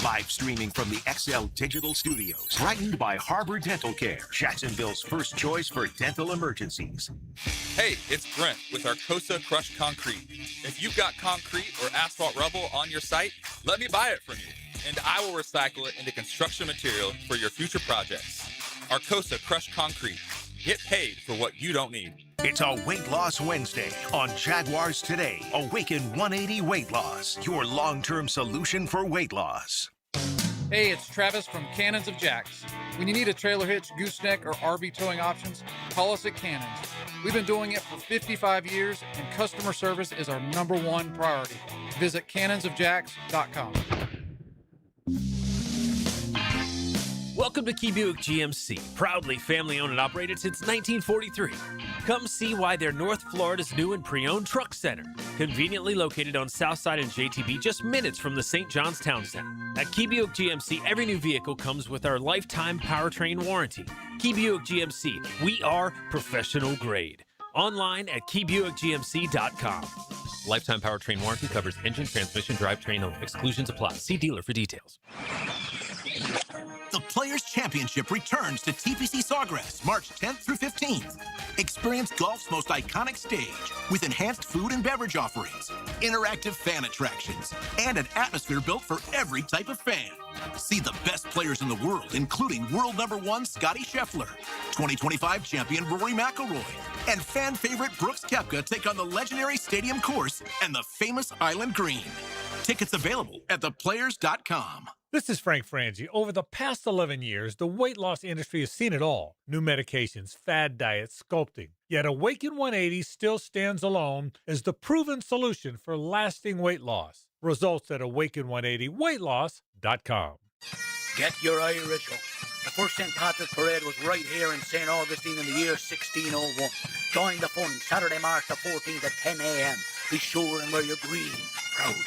Live streaming from the XL Digital Studios. Brightened by Harbor Dental Care, Jacksonville's first choice for dental emergencies. Hey, it's Brent with Arcosa Crushed Concrete. If you've got concrete or asphalt rubble on your site, let me buy it from you, and I will recycle it into construction material for your future projects. Arcosa Crushed Concrete. Get paid for what you don't need. It's a Weight Loss Wednesday on Jaguars Today. Awaken 180 Weight Loss, your long-term solution for weight loss. Hey, it's Travis from Cannons of Jacks. When you need a trailer hitch, gooseneck, or RV towing options, call us at Cannons. We've been doing it for 55 years, and customer service is our #1 priority. Visit cannonsofjacks.com. Welcome to Key Buick GMC, proudly family-owned and operated since 1943. Come see why they're North Florida's new and pre-owned truck center, conveniently located on Southside and JTB, just minutes from the St. John's Town Center. At Key Buick GMC, every new vehicle comes with our lifetime powertrain warranty. Key Buick GMC, we are professional grade. Online at keybuickgmc.com. Lifetime powertrain warranty covers engine, transmission, drivetrain only. Exclusions apply. See dealer for details. The Players' Championship returns to TPC Sawgrass March 10th through 15th. Experience golf's most iconic stage with enhanced food and beverage offerings, interactive fan attractions, and an atmosphere built for every type of fan. See the best players in the world, including world #1 Scotty Scheffler, 2025 champion Rory McIlroy, and fan favorite Brooks Koepka take on the legendary Stadium Course and the famous Island Green. Tickets available at theplayers.com. This is Frank Frangie. Over the past 11 years, the weight loss industry has seen it all. New medications, fad diets, sculpting. Yet Awaken 180 still stands alone as the proven solution for lasting weight loss. Results at awaken180weightloss.com. Get your eye, Rachel. The first St. Patrick's Parade was right here in St. Augustine in the year 1601. Join the fun Saturday, March the 14th at 10 a.m. Be sure and wear your green proudly.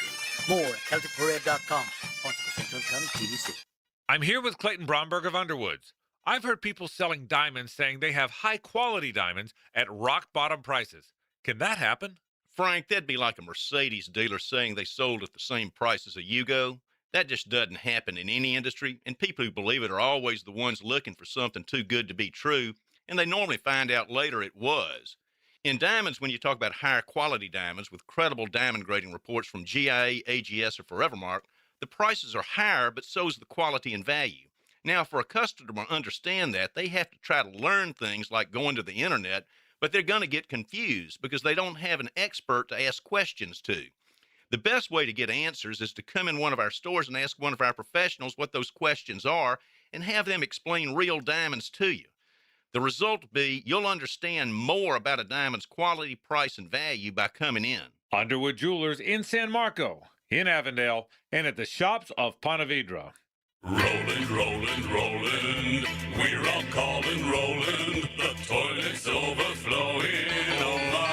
More at CelticParade.com. Sponsored by Central County TDC. I'm here with Clayton Bromberg of Underwoods. I've heard people selling diamonds saying they have high-quality diamonds at rock-bottom prices. Can that happen? Frank, that'd be like a Mercedes dealer saying they sold at the same price as a Yugo. That just doesn't happen in any industry, and people who believe it are always the ones looking for something too good to be true, and they normally find out later it was. In diamonds, when you talk about higher quality diamonds with credible diamond grading reports from GIA, AGS, or Forevermark, the prices are higher, but so is the quality and value. Now, for a customer to understand that, they have to try to learn things like going to the internet, but they're going to get confused because they don't have an expert to ask questions to. The best way to get answers is to come in one of our stores and ask one of our professionals what those questions are and have them explain real diamonds to you. The result will be you'll understand more about a diamond's quality, price, and value by coming in. Underwood Jewelers in San Marco, in Avondale, and at the shops of Ponte Vedra. Roland, Roland, Roland, we're all calling Roland. The toilet's overflowing, oh my.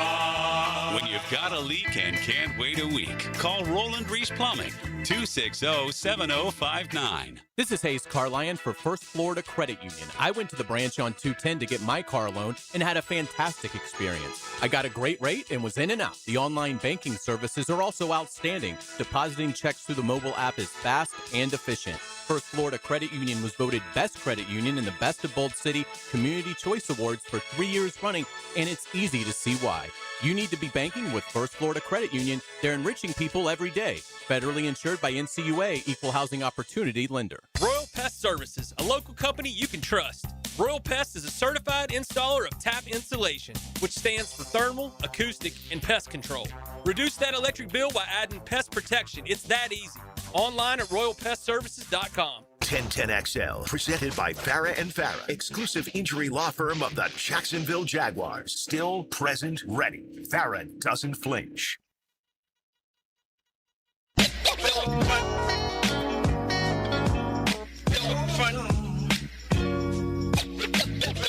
When you've got a leak and can't wait a week, call Roland Reese Plumbing, 260-7059. This is Hayes Carlion for First Florida Credit Union. I went to the branch on 210 to get my car loan and had a fantastic experience. I got a great rate and was in and out. The online banking services are also outstanding. Depositing checks through the mobile app is fast and efficient. First Florida Credit Union was voted Best Credit Union in the Best of Bold City Community Choice Awards for 3 years running, and it's easy to see why. You need to be banking with First Florida Credit Union. They're enriching people every day. Federally insured by NCUA, Equal Housing Opportunity Lender. Royal Pest Services, a local company you can trust. Royal Pest is a certified installer of tap insulation, which stands for thermal, acoustic, and pest control. Reduce that electric bill by adding pest protection. It's that easy. Online at royalpestservices.com. 1010XL, presented by Farah and Farah, exclusive injury law firm of the Jacksonville Jaguars. Still, present, ready. Farah doesn't flinch.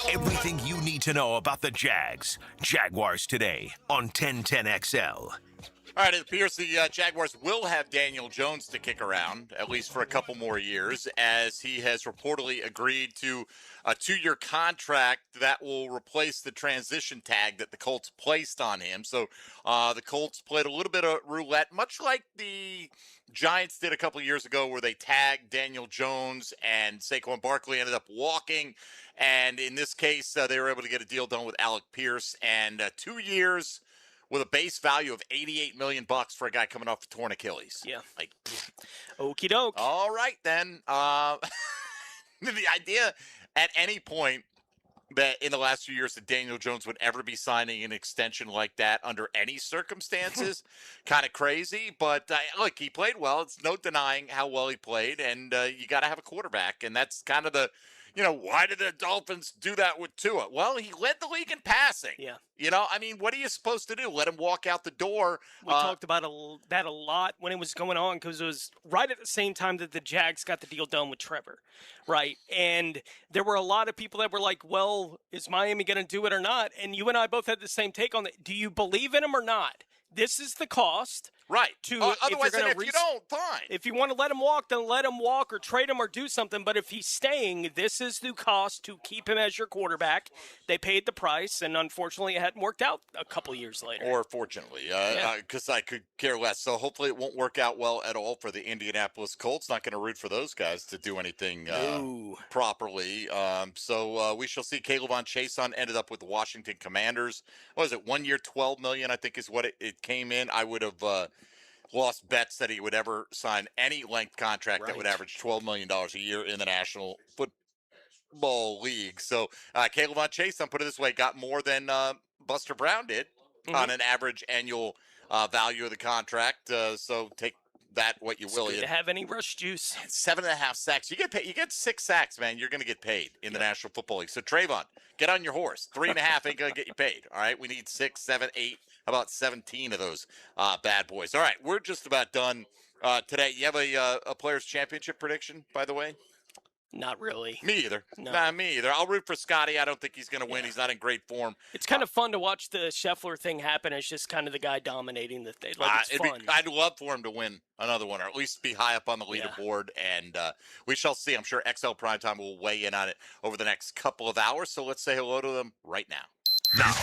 Everything you need to know about the Jaguars today on 1010XL. All right, it appears the Jaguars will have Daniel Jones to kick around, at least for a couple more years, as he has reportedly agreed to a 2-year contract that will replace the transition tag that the Colts placed on him. So the Colts played a little bit of roulette, much like the Giants did a couple of years ago, where they tagged Daniel Jones and Saquon Barkley ended up walking. And in this case, they were able to get a deal done with Alec Pierce, and 2 years with a base value of $88 million for a guy coming off a torn Achilles. Yeah. Like, okie doke. All right, then. The idea at any point that in the last few years that Daniel Jones would ever be signing an extension like that under any circumstances, kind of crazy. But look, he played well. It's no denying how well he played, and you got to have a quarterback, and that's kind of the, why did the Dolphins do that with Tua? Well, he led the league in passing. Yeah. I mean, what are you supposed to do? Let him walk out the door? We talked about that a lot when it was going on, because it was right at the same time that the Jags got the deal done with Trevor, right? And there were a lot of people that were like, well, is Miami going to do it or not? And you and I both had the same take on it. Do you believe in him or not? This is the cost. Right. Otherwise, if you don't, fine. If you want to let him walk, then let him walk, or trade him or do something. But if he's staying, this is the cost to keep him as your quarterback. They paid the price, and unfortunately, it hadn't worked out a couple years later. Or fortunately, because I could care less. So hopefully it won't work out well at all for the Indianapolis Colts. Not going to root for those guys to do anything properly. So we shall see. Caleb on Chason ended up with the Washington Commanders. What was it, 1 year, $12 million, I think is what it came in. I would have lost bets that he would ever sign any length contract that would average $12 million a year in the National Football League. So Caleb on Chason, put it this way, got more than Buster Brown did on an average annual value of the contract. So take that what you will. Good to have any rush juice. 7.5 sacks. You get paid. You get 6 sacks, man. You're going to get paid in the National Football League. So Trayvon, get on your horse. 3.5 ain't going to get you paid. All right. We need 6, 7, 8. How about 17 of those bad boys? All right. We're just about done today. You have a Players Championship prediction, by the way? Not really. Me either. No. Nah, me either. I'll root for Scotty. I don't think he's going to win. He's not in great form. It's kind of fun to watch the Scheffler thing happen. It's just kind of the guy dominating the thing. Like, it's fun. I'd love for him to win another one, or at least be high up on the leaderboard. And we shall see. I'm sure XL Primetime will weigh in on it over the next couple of hours. So let's say hello to them right now. Now,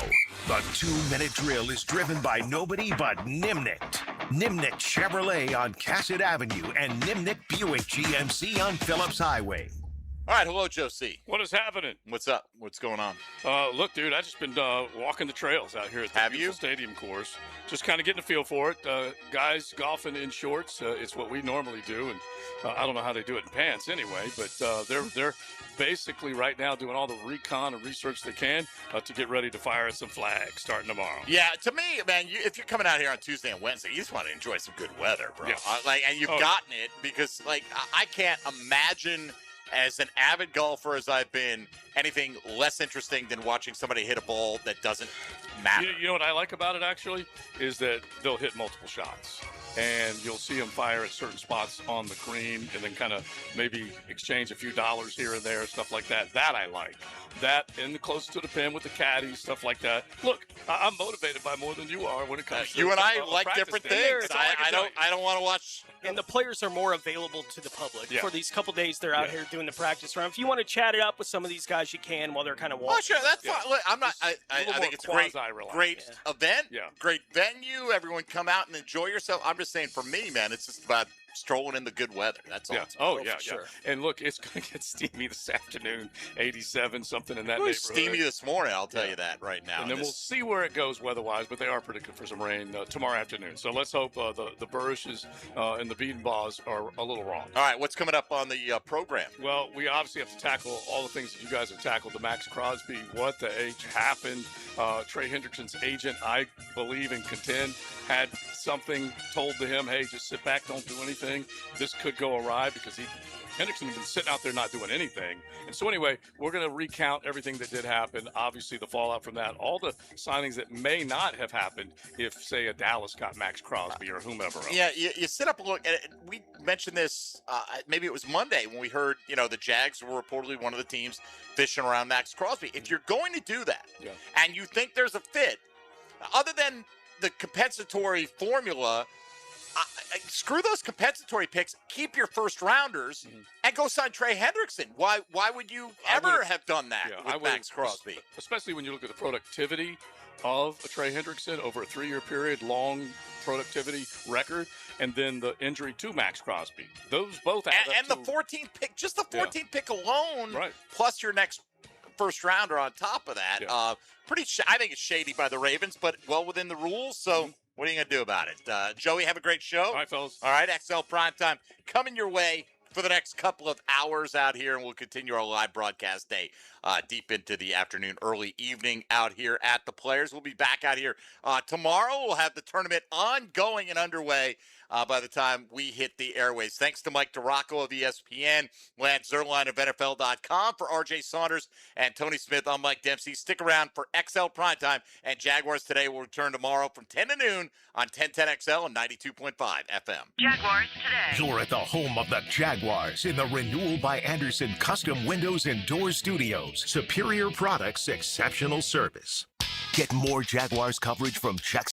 the 2-minute drill is driven by nobody but Nimnicht. Nimnicht Chevrolet on Cassett Avenue and Nimnicht Buick GMC on Phillips Highway. All right, hello, Joe C. What is happening? What's up? What's going on? Look, dude, I just been walking the trails out here at the beautiful stadium course. Just kind of getting a feel for it. Guys golfing in shorts, it's what we normally do, and I don't know how they do it in pants anyway, but they're basically right now doing all the recon and research they can to get ready to fire at some flags starting tomorrow. Yeah, to me, man, if you're coming out here on Tuesday and Wednesday, you just want to enjoy some good weather, bro. Yeah. And you've gotten it because, I can't imagine, as an avid golfer as I've been, anything less interesting than watching somebody hit a ball that doesn't matter. You know what I like about it, actually, is that they'll hit multiple shots. And you'll see them fire at certain spots on the green and then kind of maybe exchange a few dollars here and there, stuff like that. That I like. That and the close to the pin with the caddies, stuff like that. Look, I'm motivated by more than you are when it comes to you and I like practice different days. things. I don't want to watch. And the players are more available to the public Yeah. for these couple days they're out here doing the practice round. If you want to chat it up with some of these guys, you can while they're kind of walking. Oh, sure, that's fine. Look, I'm not. I think it's a great event. Yeah. Great venue. Everyone come out and enjoy yourself. I'm just saying, for me, man, it's just about strolling in the good weather. That's all. Yeah. Oh, yeah, yeah. And look, it's going to get steamy this afternoon, 87, something in that neighborhood. Steamy this morning, I'll tell you that right now. And then we'll see where it goes weather-wise, but they are predicted for some rain tomorrow afternoon. So let's hope the Burrishes and the Bedenbaugh are a little wrong. All right, what's coming up on the program? Well, we obviously have to tackle all the things that you guys have tackled. The Maxx Crosby, what the H happened. Trey Hendrickson's agent, I believe and contend, had something told to him, hey, just sit back, don't do anything. This could go awry because Hendrickson has been sitting out there not doing anything. And so anyway, we're going to recount everything that did happen, obviously the fallout from that, all the signings that may not have happened if, say, a Dallas got Maxx Crosby or whomever else. Yeah, you sit up and look, and we mentioned this, maybe it was Monday when we heard, the Jags were reportedly one of the teams fishing around Maxx Crosby. If you're going to do that and you think there's a fit, other than the compensatory formula, screw those compensatory picks. Keep your first rounders and go sign Trey Hendrickson. Why would you ever have done that with Maxx Crosby? Especially when you look at the productivity of a Trey Hendrickson over a 3-year period, long productivity record, and then the injury to Maxx Crosby. Those both add up. And the 14th pick, just the 14th pick alone, plus your next first rounder on top of that. I think it's shady by the Ravens, but well within the rules. So what are you going to do about it? Joey, have a great show. All right, fellas. All right, XL Primetime coming your way for the next couple of hours out here, and we'll continue our live broadcast day deep into the afternoon, early evening out here at the Players. We'll be back out here tomorrow. We'll have the tournament ongoing and underway by the time we hit the airways. Thanks to Mike DeRocco of ESPN, Lance Zerline of NFL.com. For RJ Saunders and Tony Smith, I'm Mike Dempsey. Stick around for XL Primetime, and Jaguars Today will return tomorrow from 10 to noon on 1010XL and 92.5 FM. Jaguars Today. You're at the home of the Jaguars in the Renewal by Anderson Custom Windows and Doors Studios. Superior products, exceptional service. Get more Jaguars coverage from Jacksonville